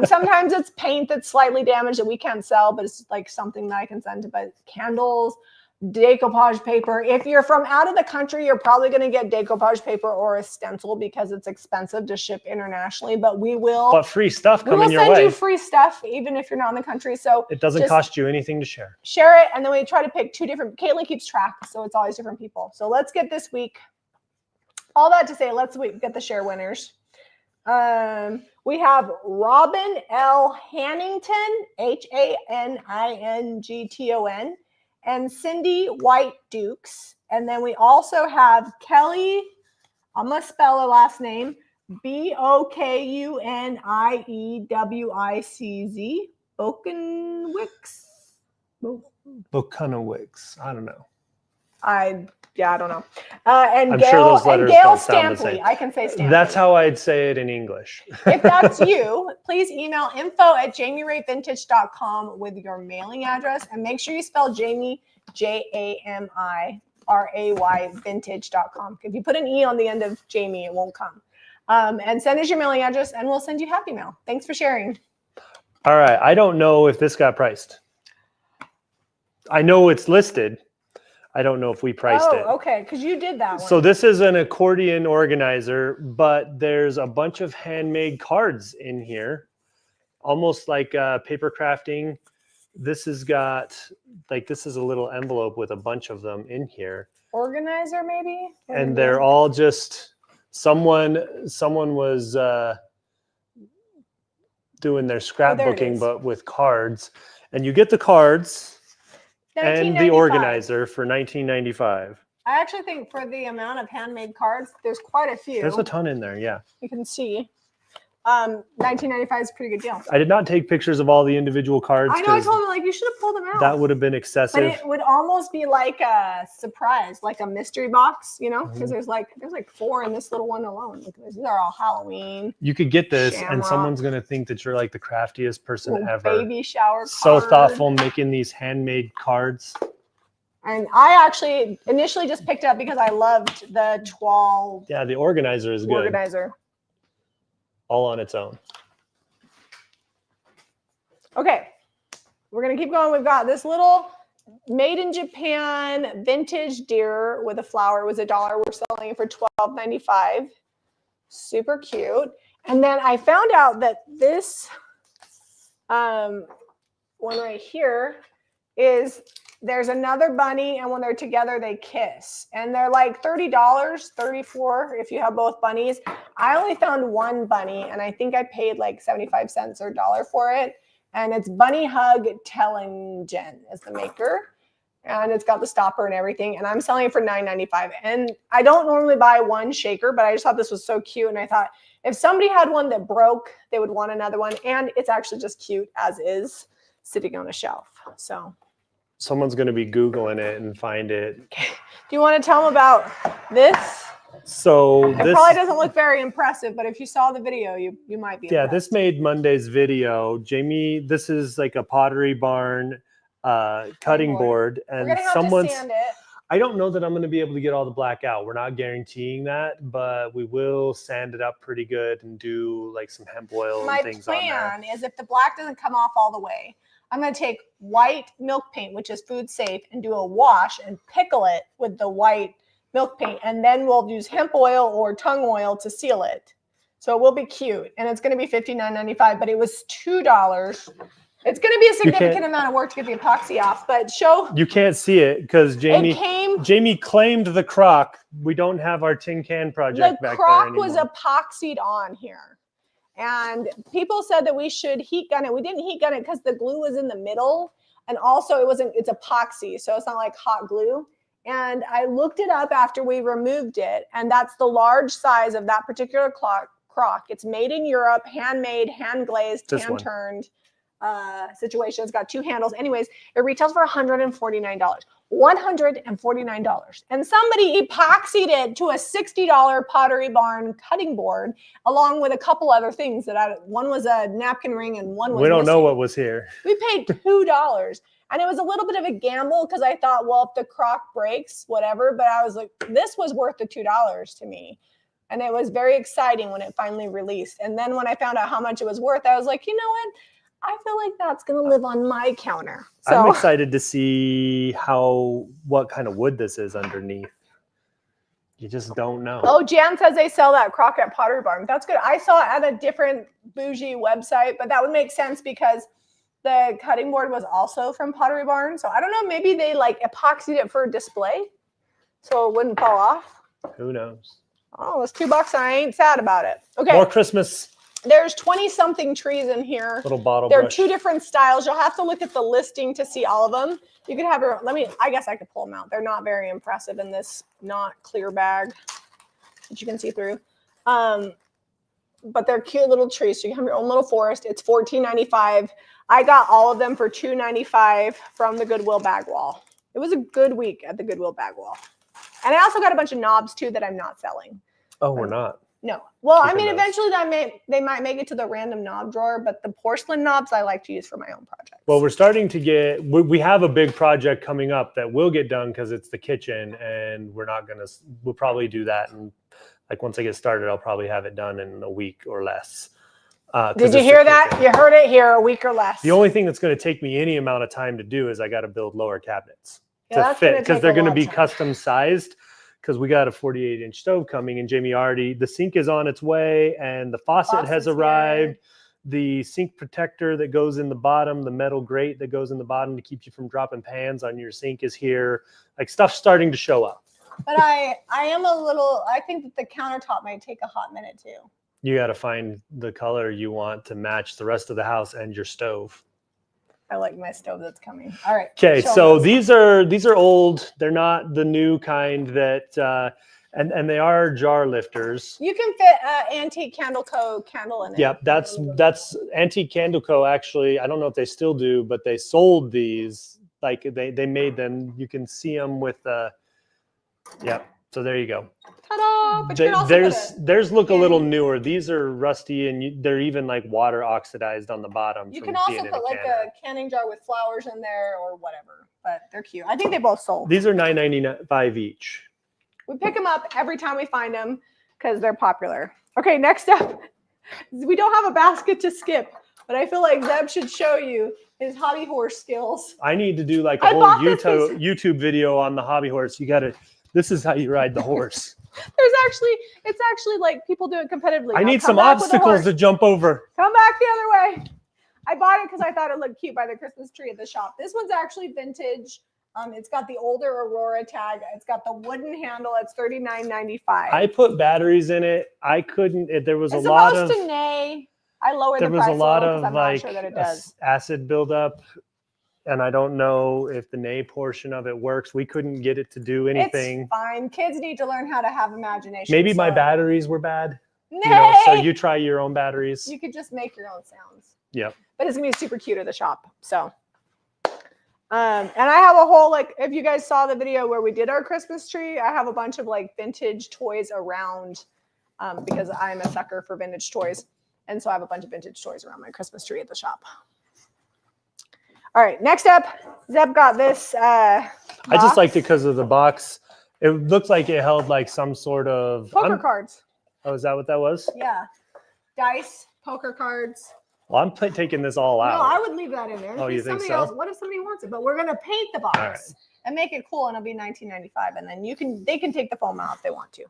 Sometimes it's paint that's slightly damaged that we can't sell, but it's like something that I can send to, but candles, decoupage paper. If you're from out of the country, you're probably going to get decoupage paper or a stencil because it's expensive to ship internationally, but we will. But free stuff coming your way. We will send you free stuff even if you're not in the country. So it doesn't cost you anything to share. Share it, and then we try to pick 2 different. Caitlin keeps track, so it's always different people. So let's get this week. All that to say, let's get the share winners. We have Robin L. Hannington, Hanington, and Cindy White Dukes. And then we also have Kelly, I'm going to spell her last name, Bokunniewicz, Bokunniewicz. I don't know. I don't know. And I'm Gail, sure those letters don't sound the Stampley. same. I can say Stampley. That's how I'd say it in English. If that's you, please email info@jamierayvintage.com with your mailing address, and make sure you spell Jamie, JAMIRAY, vintage.com. If you put an E on the end of Jamie, it won't come. And send us your mailing address, and we'll send you happy mail. Thanks for sharing. All right. I don't know if this got priced. I know it's listed. I don't know if we priced it. Oh, okay, because you did that one. So this is an accordion organizer, but there's a bunch of handmade cards in here, almost like paper crafting. This has got, like, this is a little envelope with a bunch of them in here. Organizer, maybe? And they're all just, someone was doing their scrapbooking, but with cards. And you get the cards and the organizer for $19.95. I actually think for the amount of handmade cards, there's quite a few. There's a ton in there, yeah. You can see. $19.95 is a pretty good deal. I did not take pictures of all the individual cards. I know, I told him, like, you should have pulled them out. That would have been excessive. But it would almost be like a surprise, like a mystery box, you know? Because there's like 4 in this little one alone. Look, these are all Halloween. You could get this, Shamrock. and someone's going to think that you're like the craftiest person ever. Baby shower card. So thoughtful making these handmade cards. And I actually initially just picked it up because I loved the 12. Yeah, the organizer is good. Organizer. All on its own. Okay, we're gonna keep going. We've got this little made in Japan vintage deer with a flower. It was $1. We're selling it for $12.95. Super cute. And then I found out that this one right here is, there's another bunny, and when they're together, they kiss. And they're like $30, $34 if you have both bunnies. I only found one bunny, and I think I paid like 75 cents or $1 for it. And it's Bunny Hug Tellingen is the maker. And it's got the stopper and everything. And I'm selling it for $9.95. And I don't normally buy one shaker, but I just thought this was so cute. And I thought if somebody had one that broke, they would want another one. And it's actually just cute as is, sitting on a shelf. So someone's going to be Googling it and find it. Okay. Do you want to tell them about this? So it probably doesn't look very impressive, but if you saw the video, you might be impressed. This made Monday's video. Jamie, this is like a Pottery Barn cutting board. And we're gonna have to sand it. I don't know that I'm going to be able to get all the black out. We're not guaranteeing that, but we will sand it up pretty good and do like some hemp oil and things on there. My plan is, if the black doesn't come off all the way, I'm going to take white milk paint, which is food safe, and do a wash and pickle it with the white milk paint. And then we'll use hemp oil or tung oil to seal it. So it will be cute. And it's going to be $59.95, but it was $2. It's going to be a significant amount of work to get the epoxy off, but you can't see it because Jamie claimed the Croc. We don't have our tin can project back there anymore. The Croc was epoxied on here. And people said that we should heat gun it. We didn't heat gun it because the glue was in the middle. And also it's epoxy, so it's not like hot glue. And I looked it up after we removed it. And that's the large size of that particular Croc. It's made in Europe, handmade, hand glazed, hand turned situation. It's got 2 handles. Anyways, it retails for $149. $149. And somebody epoxied it to a $60 Pottery Barn cutting board, along with a couple other things one was a napkin ring and one was we don't know what was here. We paid $2. And it was a little bit of a gamble because I thought, well, if the Croc breaks, whatever. But I was like, this was worth the $2 to me. And it was very exciting when it finally released. And then when I found out how much it was worth, I was like, you know what? I feel like that's going to live on my counter. So I'm excited to see what kind of wood this is underneath. You just don't know. Oh, Jan says they sell that Croc at Pottery Barn. That's good. I saw it at a different bougie website, but that would make sense because the cutting board was also from Pottery Barn. So I don't know, maybe they like epoxied it for display so it wouldn't fall off. Who knows? Oh, it's $2 and I ain't sad about it. Okay. More Christmas. There's 20-something trees in here. Little bottle There are brush. 2 different styles. You'll have to look at the listing to see all of them. You could have I guess I could pull them out. They're not very impressive in this not clear bag that you can see through. But they're cute little trees. So you can have your own little forest. It's $14.95. I got all of them for $2.95 from the Goodwill bag wall. It was a good week at the Goodwill bag wall. And I also got a bunch of knobs too that I'm not selling. Oh, we're not. No. Well, I mean, eventually they might make it to the random knob drawer, but the porcelain knobs I like to use for my own projects. Well, we're starting to we have a big project coming up that will get done because it's the kitchen, and we'll probably do that. And like once I get started, I'll probably have it done in a week or less. Did you hear that? You heard it here, a week or less. The only thing that's going to take me any amount of time to do is I got to build lower cabinets to Yeah, fit, because they're going to be custom sized, because we got a 48-inch stove coming, and Jamie already, the sink is on its way and the faucet has arrived. The sink protector that goes in the bottom, the metal grate that goes in the bottom to keep you from dropping pans on your sink is here. Like, stuff's starting to show up. But I think that the countertop might take a hot minute too. You got to find the color you want to match the rest of the house and your stove. I like my stove that's coming. All right. Okay, so these are old. They're not the new kind that, and they are jar lifters. You can fit Antique Candle Co. candle in it. Yep, that's Antique Candle Co. Actually, I don't know if they still do, but they sold these. Like they made them. You can see them with yep. So there you go. Ta-da! But you can also theirs look a little newer. These are rusty, and they're even like water oxidized on the bottom. You can also put like a canning jar with flowers in there or whatever. But they're cute. I think they both sold. These are $9.95 each. We pick them up every time we find them because they're popular. Okay, next up, we don't have a basket to skip, but I feel like Zeb should show you his hobby horse skills. I need to do like a whole YouTube video on the hobby horse. This is how you ride the horse. It's actually like people do it competitively. I need some obstacles to jump over. Come back the other way. I bought it because I thought it looked cute by the Christmas tree at the shop. This one's actually vintage. It's got the older Aurora tag. It's got the wooden handle. It's $39.95. I put batteries in it. I couldn't. There was it's a lot of. To nay. I lowered the there price was a lot little of I'm like not sure that it does. acid buildup, and I don't know if the nay portion of it works. We couldn't get it to do anything. It's fine. Kids need to learn how to have imagination. Maybe my batteries were bad. Nay! So you try your own batteries. You could just make your own sounds. Yep. But it's gonna be super cute at the shop. So. And I have a whole, like, if you guys saw the video where we did our Christmas tree, I have a bunch of like vintage toys around because I'm a sucker for vintage toys. And so I have a bunch of vintage toys around my Christmas tree at the shop. All right, next up, Zeb got this box. I just liked it because of the box. It looked like it held like some sort of poker cards. Oh, is that what that was? Yeah. Dice, poker cards. Well, I'm taking this all out. No, I would leave that in there. Oh, you think so? What if somebody wants it? But we're gonna paint the box and make it cool, and it'll be $19.95. And then they can take the foam out if they want to.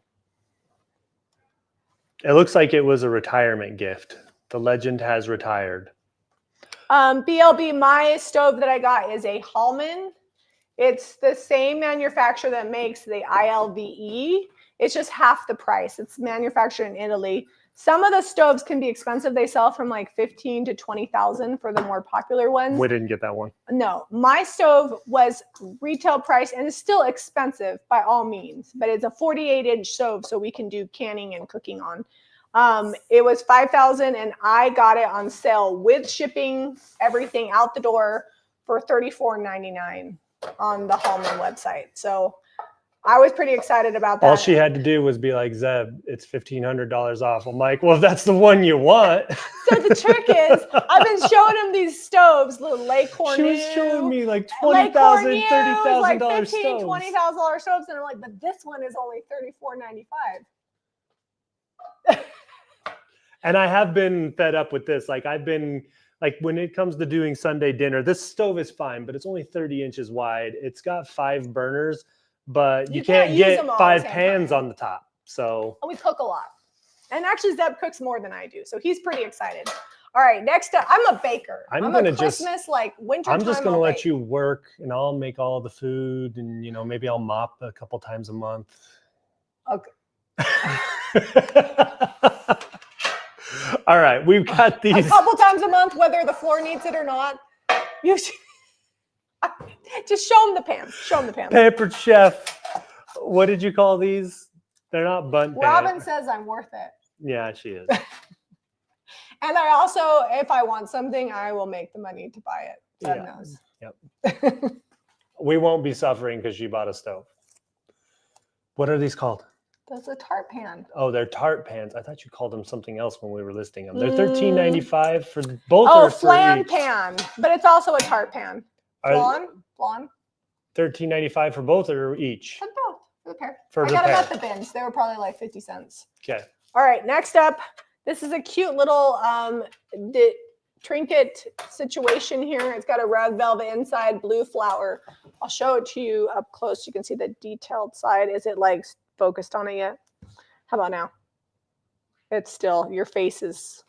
It looks like it was a retirement gift. The legend has retired. BLB, my stove that I got is a Hallman. It's the same manufacturer that makes the ILVE. It's just half the price. It's manufactured in Italy. Some of the stoves can be expensive. They sell from like 15 to 20,000 for the more popular ones. We didn't get that one. No, my stove was retail price and it's still expensive by all means, but it's a 48-inch stove, so we can do canning and cooking on. It was $5,000 and I got it on sale with shipping, everything out the door for $34.99 on the Hallman website. So I was pretty excited about that. All she had to do was be like, Zeb, it's $1,500 off. I'm like, well, if that's the one you want. So the trick is, I've been showing him these stoves, little Le Cornu. She was showing me like $20,000, $30,000 like stoves. $15,000, $20,000 stoves. And I'm like, but this one is only $34.95. And I have been fed up with this. Like when it comes to doing Sunday dinner, this stove is fine, but it's only 30 inches wide. It's got 5 burners. But you can't get 5 pans on the top. So we cook a lot. And actually Zeb cooks more than I do. So he's pretty excited. All right, next up, I'm a baker. I'm a Christmas, like winter time. I'm just gonna let you work and I'll make all the food and maybe I'll mop a couple times a month. Okay. All right, we've got these a couple times a month, whether the floor needs it or not. You should just show them the pans. Show them the pans. Pampered Chef. What did you call these? They're not bunt pans. Robin says I'm worth it. Yeah, she is. And I also, if I want something, I will make the money to buy it. God knows. Yep. We won't be suffering because she bought a stove. What are these called? That's a tart pan. Oh, they're tart pans. I thought you called them something else when we were listing them. They're $13.95 for both. Oh, flan pan, but it's also a tart pan. Flan. $13.95 for both or each? For both. For the pair. I got them at the bins. They were probably like 50 cents. Okay. All right. Next up, This is a cute little Trinket situation here. It's got a red velvet inside, blue flower. I'll show it to you up close. You can see the detailed side. Is it like focused on it yet? How about now? It's still, your face is,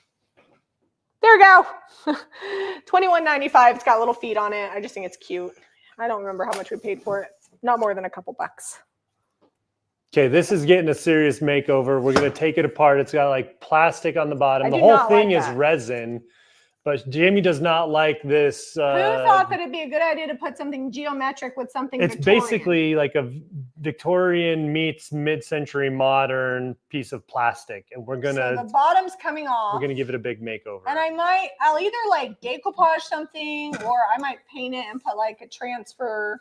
there we go. $21.95. It's got little feet on it. I just think it's cute. I don't remember how much we paid for it. Not more than a couple bucks. Okay, this is getting a serious makeover. We're going to take it apart. It's got like plastic on the bottom. The whole thing is resin, but Jamie does not like this. Who thought that it'd be a good idea to put something geometric with something It's Victorian? basically like a Victorian meets mid-century modern piece of plastic. And we're going to... So the bottom's coming off. We're going to give it a big makeover. And I'll either like decoupage something, or I might paint it and put like a transfer...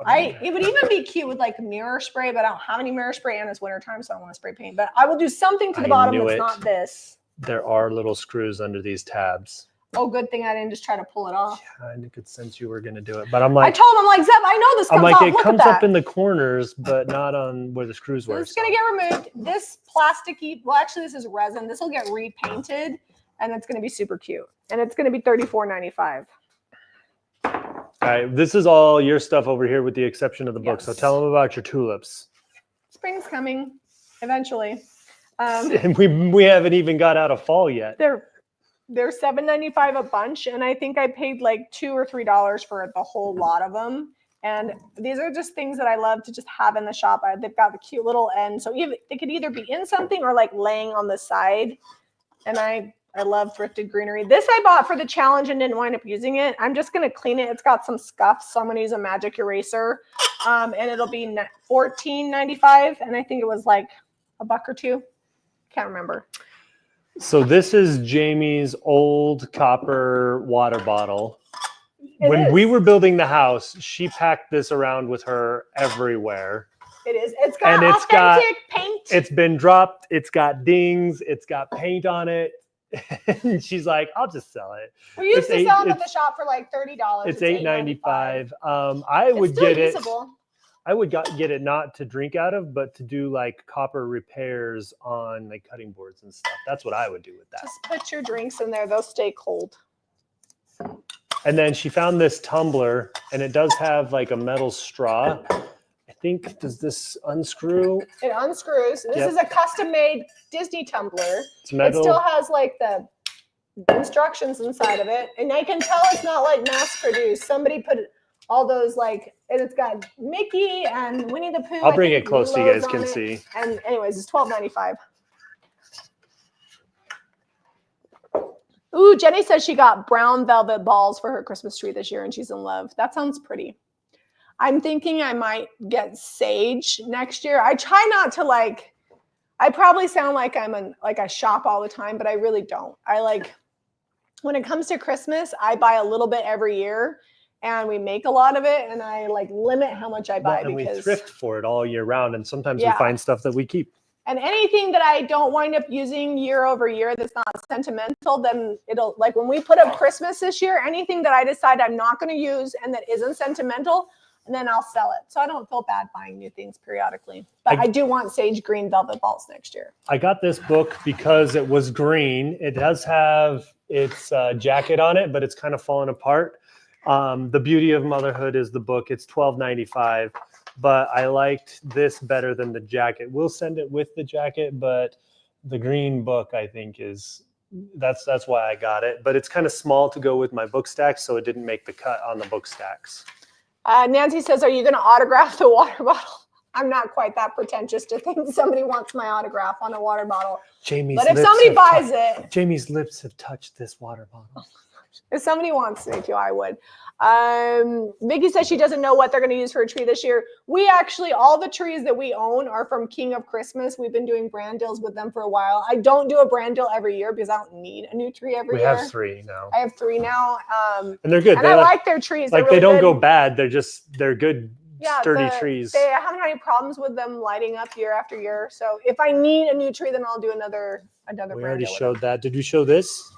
It would even be cute with like mirror spray, but I don't have any mirror spray and it's wintertime, so I don't want to spray paint. But I will do something to the bottom that's not this. There are little screws under these tabs. Oh, good thing I didn't just try to pull it off. Yeah, I could sense you were going to do it. But I'm like... I told him, like, Zeb, I know this comes off. It comes up in the corners, but not on where the screws were. This is going to get removed. This plasticky, well, actually, this is resin. This will get repainted, and it's going to be super cute. And it's going to be $34.95. All right, this is all your stuff over here with the exception of the book. So tell them about your tulips. Spring's coming eventually. And we haven't even got out of fall yet. They're $7.95 a bunch, and I think I paid like $2 or $3 for the whole lot of them. And these are just things that I love to just have in the shop. They've got the cute little end, so they could either be in something or like laying on the side. And I love Thrifted Greenery. This I bought for the challenge and didn't wind up using it. I'm just going to clean it. It's got some scuffs, so I'm going to use a magic eraser. And it'll be $14.95. And I think it was like a buck or two. Can't remember. So this is Jamie's old copper water bottle. When we were building the house, she packed this around with her everywhere. It is. It's got authentic paint. It's been dropped. It's got dings. It's got paint on it. And she's like, I'll just sell it. We used to sell them at the shop for like $30. It's $8.95. I would get it. I would get it not to drink out of, but to do like copper repairs on like cutting boards and stuff. That's what I would do with that. Just put your drinks in there. They'll stay cold. And then she found this tumbler, and it does have like a metal straw. I think, does this unscrew? It unscrews. This is a custom-made Disney tumbler. It's metal. It still has like the instructions inside of it. And I can tell it's not like mass-produced. Somebody put all those like, and it's got Mickey and Winnie the Pooh. I'll bring it close so you guys can see. And anyways, it's $12.95. Ooh, Jenny says she got brown velvet balls for her Christmas tree this year and she's in love. That sounds pretty. I'm thinking I might get sage next year. I try not to like, I probably sound like I shop all the time, but I really don't. I like, when it comes to Christmas, I buy a little bit every year and we make a lot of it and I like limit how much I buy and we thrift for it all year round. And sometimes we find stuff that we keep. And anything that I don't wind up using year over year that's not sentimental, then it'll, like when we put up Christmas this year, anything that I decide I'm not going to use and that isn't sentimental, and then I'll sell it. So I don't feel bad buying new things periodically. But I do want sage green velvet balls next year. I got this book because it was green. It does have its jacket on it, but it's kind of fallen apart. The Beauty of Motherhood is the book. It's $12.95. But I liked this better than the jacket. We'll send it with the jacket, but the green book I think that's why I got it. But it's kind of small to go with my book stacks, so it didn't make the cut on the book stacks. Nancy says, are you going to autograph the water bottle? I'm not quite that pretentious to think somebody wants my autograph on a water bottle. But if somebody buys it. Jamie's lips have touched this water bottle. If somebody wants me to, I would. Vicky says she doesn't know what they're going to use for a tree this year. We actually, all the trees that we own are from King of Christmas. We've been doing brand deals with them for a while. I don't do a brand deal every year because I don't need a new tree every year. We have 3 now. I have 3 now. And they're good. And I like their trees. Like really they don't go bad. They're good, sturdy trees. I haven't had any problems with them lighting up year after year. So if I need a new tree, then I'll do another brand deal. We already showed that. Did we show this?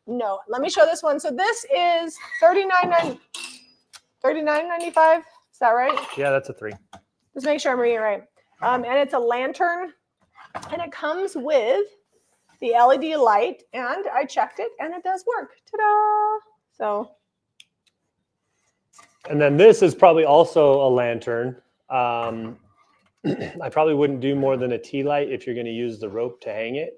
No, let me show this one. So this is $39.95. Is that right? Yeah, that's a 3. Just make sure I'm reading it right. And it's a lantern, and it comes with the LED light, and I checked it, and it does work. Ta-da! So. And then this is probably also a lantern. I probably wouldn't do more than a tea light if you're going to use the rope to hang it.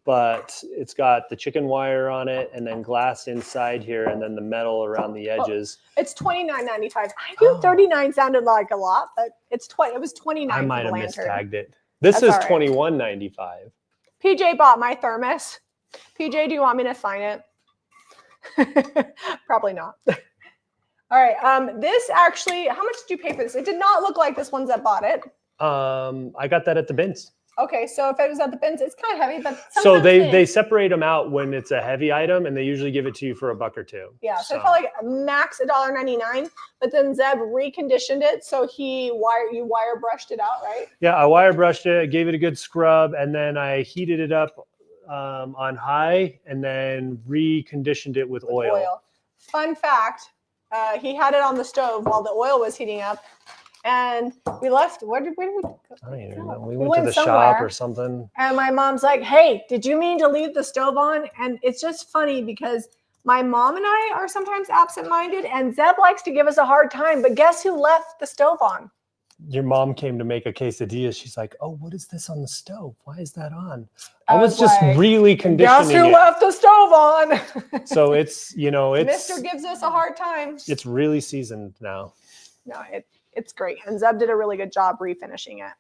But it's got the chicken wire on it, and then glass inside here, and then the metal around the edges. Oh, it's $29.95. I knew 39 sounded like a lot, but it's It was 29. I might have lantern. mistagged it. This That's is $21.95. PJ bought my thermos. PJ, do you want me to sign it? Probably not. All right. This actually, how much did you pay for this? It did not look like this one's that bought it. I got that at the bins. Okay, so if it was at the bins, it's kind of heavy, but so they separate them out when it's a heavy item, and they usually give it to you for $1 or $2. Yeah, so it felt like max $1.99, but then Zeb reconditioned it, so you wire brushed it out, right? Yeah, I wire brushed it, gave it a good scrub, and then I heated it up on high, and then reconditioned it with oil. Fun fact: he had it on the stove while the oil was heating up. And we left. Where did we go? I don't even know. We went to the shop or something. And my mom's like, "Hey, did you mean to leave the stove on?" And it's just funny because my mom and I are sometimes absent-minded, and Zeb likes to give us a hard time. But guess who left the stove on? Your mom came to make a quesadilla. She's like, "Oh, what is this on the stove? Why is that on?" I was just like, really conditioning. Guess who left the stove on? So it's Mister gives us a hard time. It's really seasoned now. No, it's great. And Zeb did a really good job refinishing it.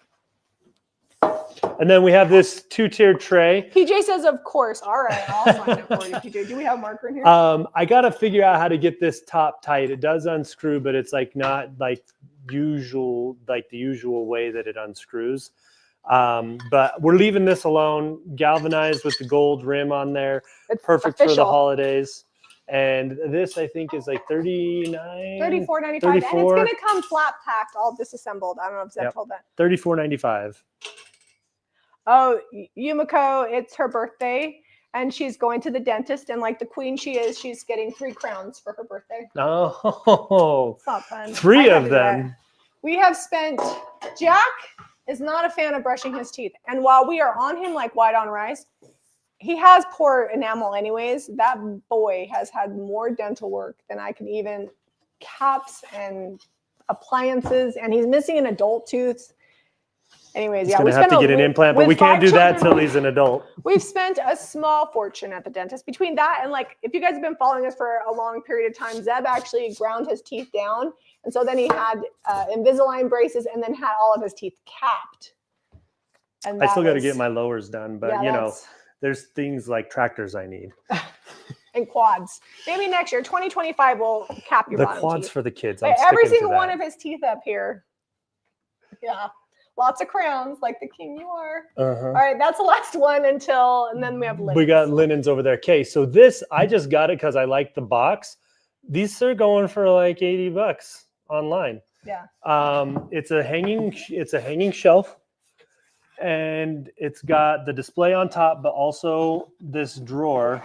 And then we have this 2-tiered tray. PJ says, of course. All right, I'll sign it for you, PJ. Do we have a marker in here? I got to figure out how to get this top tight. It does unscrew, but it's like not like the usual way that it unscrews. But we're leaving this alone, galvanized with the gold rim on there. It's perfect official. For the holidays. And this, I think, is like $34.95. And it's going to come flat packed, all disassembled. I don't know if Zeb told that. $34.95. Oh, Yumiko, it's her birthday. And she's going to the dentist. And like the queen she is, she's getting 3 crowns for her birthday. Oh, it's not fun. 3 of them. We have spent, Jack is not a fan of brushing his teeth. And while we are on him like white on rice, he has poor enamel anyways. That boy has had more dental work than I can even caps and appliances, and he's missing an adult tooth. Anyways, he's gonna have to get an implant, but we can't do that till he's an adult. We've spent a small fortune at the dentist. Between that and like, if you guys have been following us for a long period of time, Zeb actually ground his teeth down, and so then he had Invisalign braces, and then had all of his teeth capped. And I still got to get my lowers done, but there's things like tractors I need. And quads. Maybe next year, 2025, we'll cap your bottom quads teeth. For the kids. Every single one of his teeth up here. Yeah. Lots of crowns, like the king you are. All right, that's the last one and then we have linens. We got linens over there. Okay, so this, I just got it because I like the box. These are going for like $80 online. Yeah. It's a hanging shelf. And it's got the display on top, but also this drawer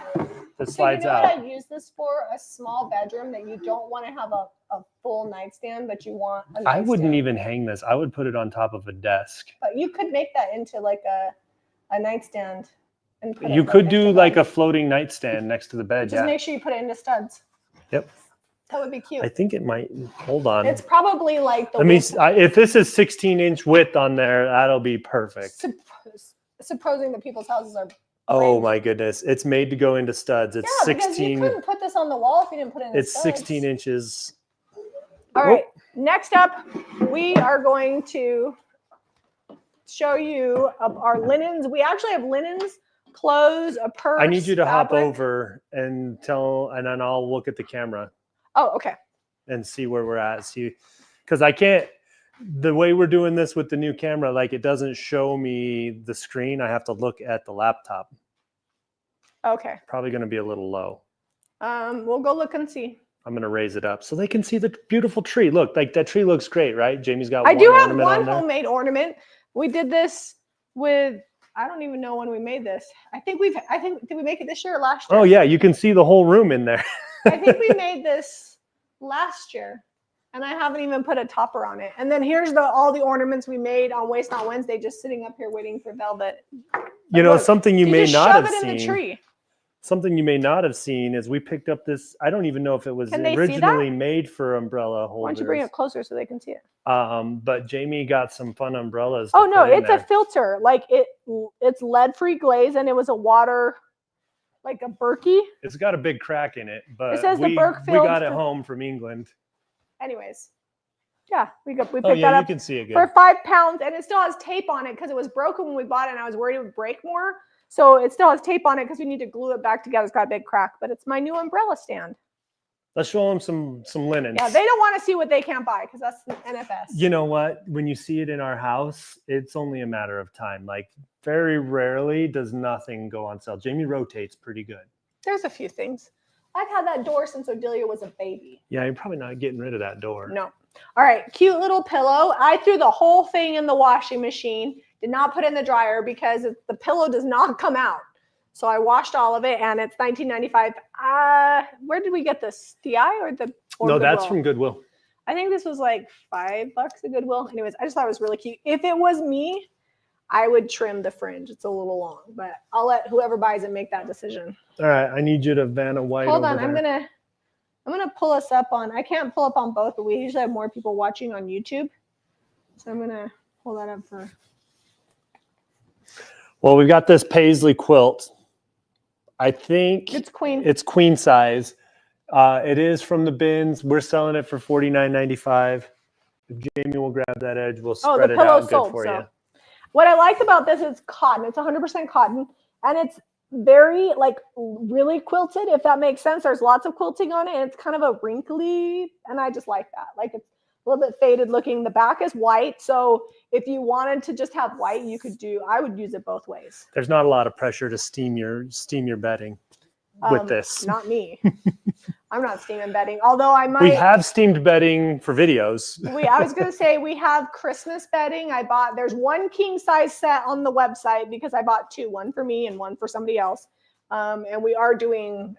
that slides out. What I use this for? A small bedroom that you don't want to have a full nightstand, but you want a nightstand. I wouldn't even hang this. I would put it on top of a desk. But you could make that into like a nightstand. And put you could do like a floating nightstand next to the bed. Just make sure you put it into studs. Yep. That would be cute. I think it might. Hold on. It's probably like the. Let me. If this is 16-inch width on there, that'll be perfect. Supposing that people's houses are. Oh my goodness! It's made to go into studs. It's 16. Because you couldn't put this on the wall if you didn't put it in. It's studs. 16 inches. All right. Next up, we are going to show you our linens. We actually have linens, clothes, a purse. I need you to fabric. hop over and then I'll look at the camera. Oh, okay. And see where we're at. See, because I can't. The way we're doing this with the new camera, like it doesn't show me the screen. I have to look at the laptop. Okay. Probably going to be a little low. We'll go look and see. I'm going to raise it up so they can see the beautiful tree. Look, like that tree looks great, right? Jamie's got I one do have ornament one on there. homemade ornament. We did this with, I don't even know when we made this. did we make it this year or last year? Oh yeah, you can see the whole room in there. I think we made this last year. And I haven't even put a topper on it. And then here's all the ornaments we made on Waste Not Wednesday, just sitting up here waiting for velvet. You know, look, something you may just not shove have it in seen. the tree. Something you may not have seen is we picked up this. I don't even know if it was Can they see originally that? made for umbrella holders. Why don't you bring it closer so they can see it? But Jamie got some fun umbrellas. Oh no, put in it's a there. filter. Like it's lead-free glaze, and it was a water, like a Berkey. It's got a big crack in it, but It says the we Berkfield got it home from England. Anyways, yeah, we picked Oh yeah, that you up can see it good. for £5, and it still has tape on it because it was broken when we bought it, and I was worried it would break more. So it still has tape on it because we need to glue it back together. It's got a big crack, but it's my new umbrella stand. Let's show them some linens. Yeah, they don't want to see what they can't buy because that's the NFS. You know what? When you see it in our house, it's only a matter of time. Like very rarely does nothing go on sale. Jamie rotates pretty good. There's a few things. I've had that door since Odelia was a baby. Yeah, you're probably not getting rid of that door. No. All right, cute little pillow. I threw the whole thing in the washing machine. Did not put it in the dryer because the pillow does not come out. So I washed all of it, and it's $19.95. Where did we get this? DI or the? Or no, Goodwill? that's from Goodwill. I think this was like $5 at Goodwill. Anyways, I just thought it was really cute. If it was me, I would trim the fringe. It's a little long, but I'll let whoever buys it make that decision. All right, I need you to Vanna White. Hold on, there. I'm gonna pull us up on. I can't pull up on both, but we usually have more people watching on YouTube, so I'm gonna pull that up for. Well, we've got this paisley quilt. I think It's queen. It's queen size. It is from the bins. We're selling it for $49.95. If Jamie will grab that edge, we'll spread it out good for you. What I like about this is cotton. It's 100% cotton, and it's very like really quilted, if that makes sense. There's lots of quilting on it, and it's kind of a wrinkly, and I just like that. Like it's a little bit faded looking. The back is white, so if you wanted to just have white, you could do. I would use it both ways. There's not a lot of pressure to steam your bedding with this. Not me. I'm not steaming bedding, although I might. We have steamed bedding for videos. I was going to say we have Christmas bedding. There's one king size set on the website because I bought two, one for me and one for somebody else. And we are doing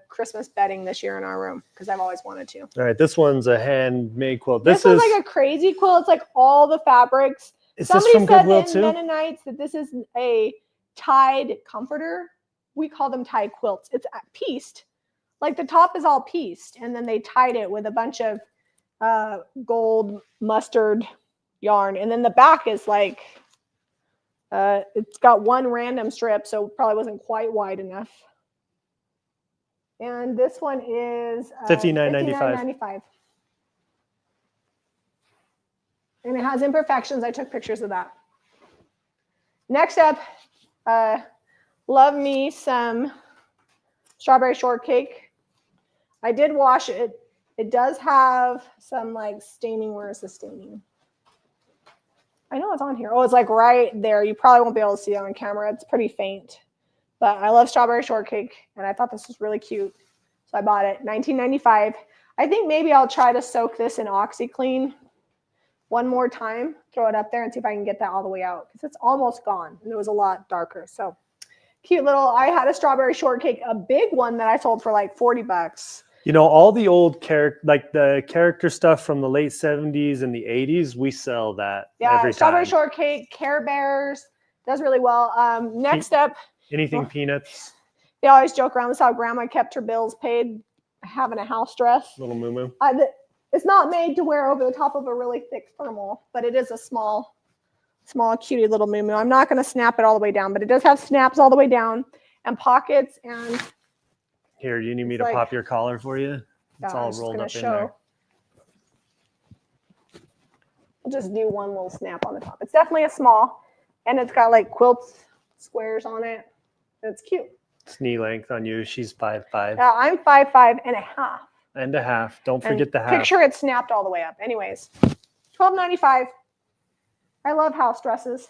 Christmas bedding this year in our room because I've always wanted to. All right, this one's a handmade quilt. This is like a crazy quilt. It's like all the fabrics. Is this from Goodwill too? Somebody said in Mennonites that this is a tied comforter. We call them tied quilts. It's pieced. Like the top is all pieced, and then they tied it with a bunch of gold mustard yarn. And then the back is like, it's got one random strip, so it probably wasn't quite wide enough. And this one is $59.95. And it has imperfections. I took pictures of that. Next up, love me some strawberry shortcake. I did wash it. It does have some like staining. Where is the staining? I know it's on here. Oh, it's like right there. You probably won't be able to see it on camera. It's pretty faint. But I love strawberry shortcake, and I thought this was really cute. So I bought it, $19.95. I think maybe I'll try to soak this in OxyClean one more time, throw it up there and see if I can get that all the way out because it's almost gone, and it was a lot darker. So cute little, I had a strawberry shortcake, a big one that I sold for like $40. You know, all the old character stuff from the late 70s and the 80s, we sell that every time. Strawberry shortcake, Care Bears, does really well. Next up. Anything peanuts. They always joke around. This is how grandma kept her bills paid, having a house dress. Little moo-moo. It's not made to wear over the top of a really thick thermal, but it is a small, cutie little moo-moo. I'm not going to snap it all the way down, but it does have snaps all the way down and pockets. And here, you need me to pop your collar for you? It's all rolled up in there. I'll just do one little snap on the top. It's definitely a small, and it's got like quilts squares on it. It's cute. It's knee length on you. She's 5'5". Yeah, I'm 5'5" and a half. And a half. Don't forget the half. Picture it snapped all the way up. Anyways, $12.95. I love house dresses.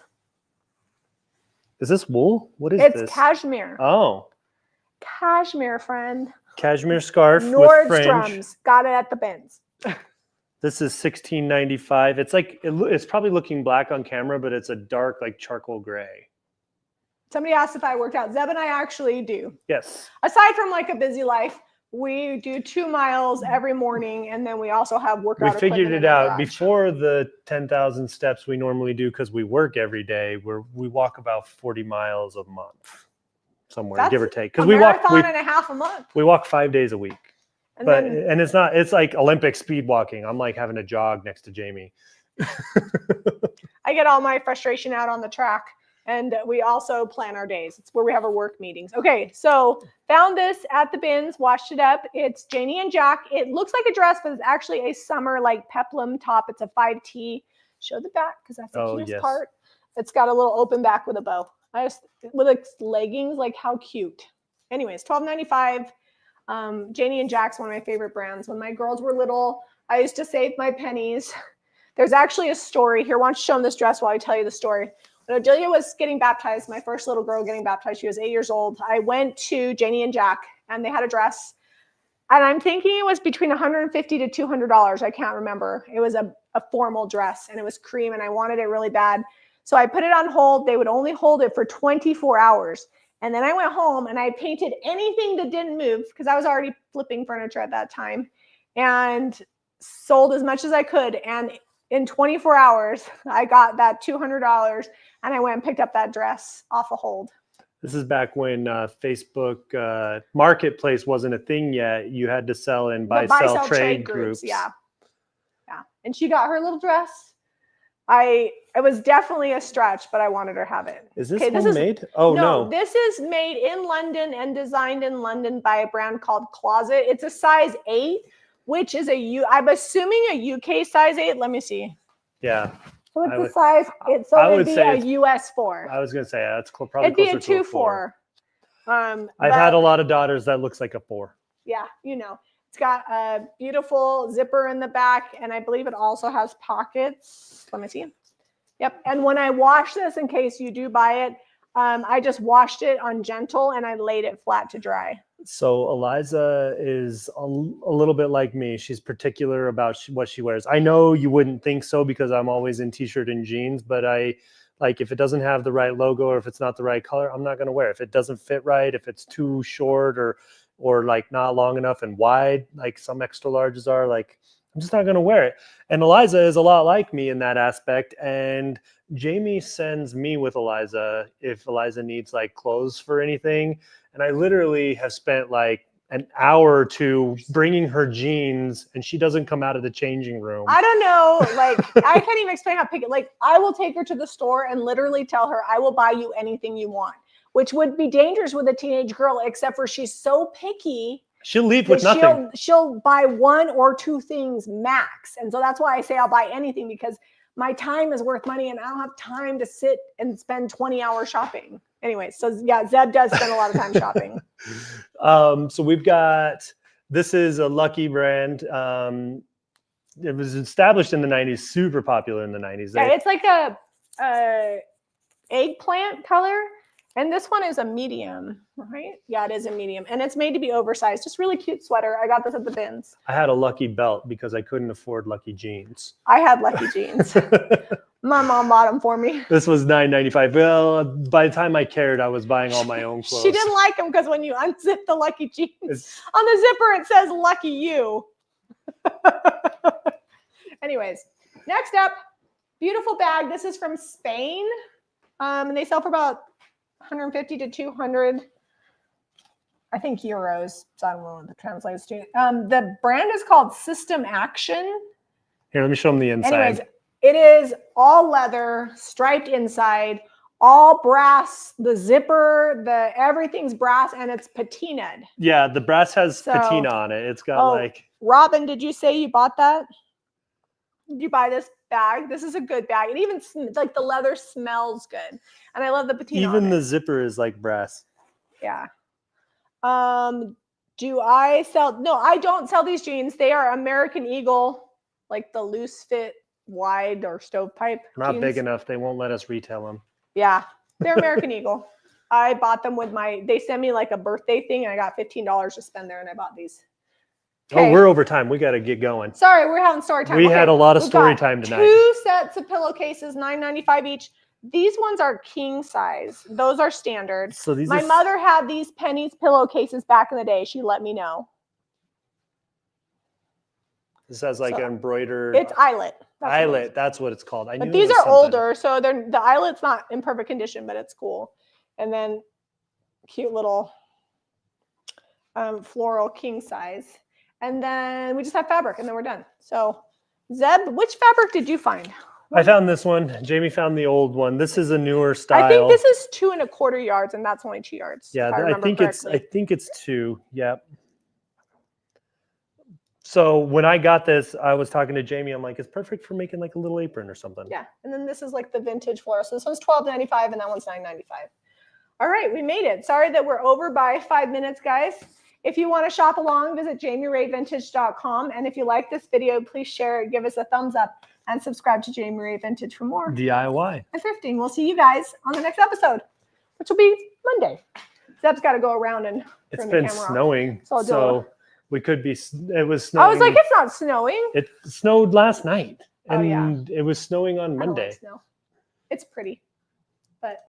Is this wool? What is this? It's cashmere. Oh. Cashmere, friend. Cashmere scarf with fringe. Nordstrom's got it at the bins. This is $16.95. It's like it's probably looking black on camera, but it's a dark like charcoal gray. Somebody asked if I worked out. Zeb and I actually do. Yes. Aside from like a busy life, We do 2 miles every morning, and then we also have workout. We figured equipment it in the out garage. before the 10,000 steps we normally do because we work every day. We walk about 40 miles a month, somewhere, That's give or take. a Because marathon and a half a month. we walk 5 days a week. And But then, and it's like Olympic speed walking. I'm like having to jog next to Jamie. I get all my frustration out on the track. And we also plan our days. It's where we have our work meetings. Okay, so found this at the bins, washed it up. It's Janie and Jack. It looks like a dress, but it's actually a summer like peplum top. It's a 5T. Show the back because that's the cutest part. It's got a little open back with a bow. With like leggings, like how cute. Anyways, $12.95. Janie and Jack's one of my favorite brands. When my girls were little, I used to save my pennies. There's actually a story here. Why don't you show them this dress while I tell you the story? When Odelia was getting baptized, my first little girl getting baptized, she was 8 years old. I went to Janie and Jack, and they had a dress. And I'm thinking it was between $150 to $200. I can't remember. It was a formal dress, and it was cream, and I wanted it really bad. So I put it on hold. They would only hold it for 24 hours. And then I went home, and I painted anything that didn't move because I was already flipping furniture at that time, and sold as much as I could. And in 24 hours, I got that $200, and I went and picked up that dress off a hold. This is back when Facebook Marketplace wasn't a thing yet. You had to sell in buy-sell trade groups. Yeah. And she got her little dress. It was definitely a stretch, but I wanted her to have it. Is this homemade? No. This is made in London and designed in London by a brand called Closet. It's a size 8. Which is I'm assuming a UK size 8. Let me see. Yeah. So it's a size. So it'd be a US 4. I was going to say that's probably it'd be closer a to a 4. I've had a lot of daughters that looks like a 4. Yeah, it's got a beautiful zipper in the back, and I believe it also has pockets. Let me see. Yep. And when I wash this, in case you do buy it, I just washed it on gentle and I laid it flat to dry. So Eliza is a little bit like me. She's particular about what she wears. I know you wouldn't think so because I'm always in t-shirt and jeans, but if it doesn't have the right logo or if it's not the right color, I'm not going to wear it. If it doesn't fit right, if it's too short or like not long enough and wide, like some extra larges are, like I'm just not going to wear it. And Eliza is a lot like me in that aspect. And Jamie sends me with Eliza if Eliza needs like clothes for anything. And I literally have spent like an hour or two bringing her jeans, and she doesn't come out of the changing room. I don't know. Like, I can't even explain how picky. Like, I will take her to the store and literally tell her, I will buy you anything you want, which would be dangerous with a teenage girl, except for she's so picky. She'll leave with nothing. She'll buy 1 or 2 things max. And so that's why I say I'll buy anything, because my time is worth money and I don't have time to sit and spend 20 hours shopping. Anyway, so yeah, Zeb does spend a lot of time shopping. So we've got, this is a Lucky brand. It was established in the 90s, super popular in the 90s. Yeah, it's like a eggplant color. And this one is a medium, right? Yeah, it is a medium. And it's made to be oversized. Just really cute sweater. I got this at the bins. I had a Lucky belt because I couldn't afford Lucky jeans. I had Lucky jeans. My mom bought them for me. This was $9.95. Well, by the time I cared, I was buying all my own clothes. She didn't like them because when you unzip the Lucky jeans, on the zipper it says Lucky You. Anyways, next up, beautiful bag. This is from Spain. And they sell for about 150 to 200, I think, euros. So I don't know what the translates to. The brand is called System Action. Here, let me show them the inside. Anyways, it is all leather, striped inside, all brass. The zipper, everything's brass, and it's patinaed. Yeah, the brass has patina on it. It's got Robin, did you say you bought that? Did you buy this bag? This is a good bag. It even, like, the leather smells good. And I love the patina. Even the zipper is like brass. Yeah. Do I sell? No, I don't sell these jeans. They are American Eagle, like the loose fit, wide or stovepipe. Not jeans. big enough. They won't let us retail them. Yeah, they're American Eagle. I bought them with they sent me like a birthday thing, and I got $15 to spend there, and I bought these. Okay. Oh, we're over time. We got to get going. Sorry, we're having story time. We had a lot of story time tonight. 2 sets of pillowcases, $9.95 each. These ones are king size. Those are standard. So these My mother had these pennies pillowcases back in the day. She let me know. This has like So, an embroidered It's eyelet. That's what it is. eyelet. That's what it's called. I But knew it these was are something. older, so the eyelet's not in perfect condition, but it's cool. And then cute little floral king size. And then we just have fabric, and then we're done. So, Zeb, which fabric did you find? I found this one. Jamie found the old one. This is a newer style. I think this is 2¼ yards, and that's only 2 yards. Yeah, if I I remember think correctly. it's 2. Yep. So when I got this, I was talking to Jamie. I'm like, it's perfect for making like a little apron or something. Yeah, and then this is like the vintage floral. So this one's $12.95, and that one's $9.95. All right, we made it. Sorry that we're over by 5 minutes, guys. If you want to shop along, visit JamieRayVintage.com. And if you like this video, please share it, give us a thumbs up, and subscribe to Jamie Ray Vintage for more DIY and thrifting. We'll see you guys on the next episode, which will be Monday. Zeb's got to go around and It's turn been the camera snowing, So so we could be. It was snowing. I was like, it's not snowing. It snowed last night, Oh, yeah. and it was snowing on I don't like Monday. snow. It's pretty.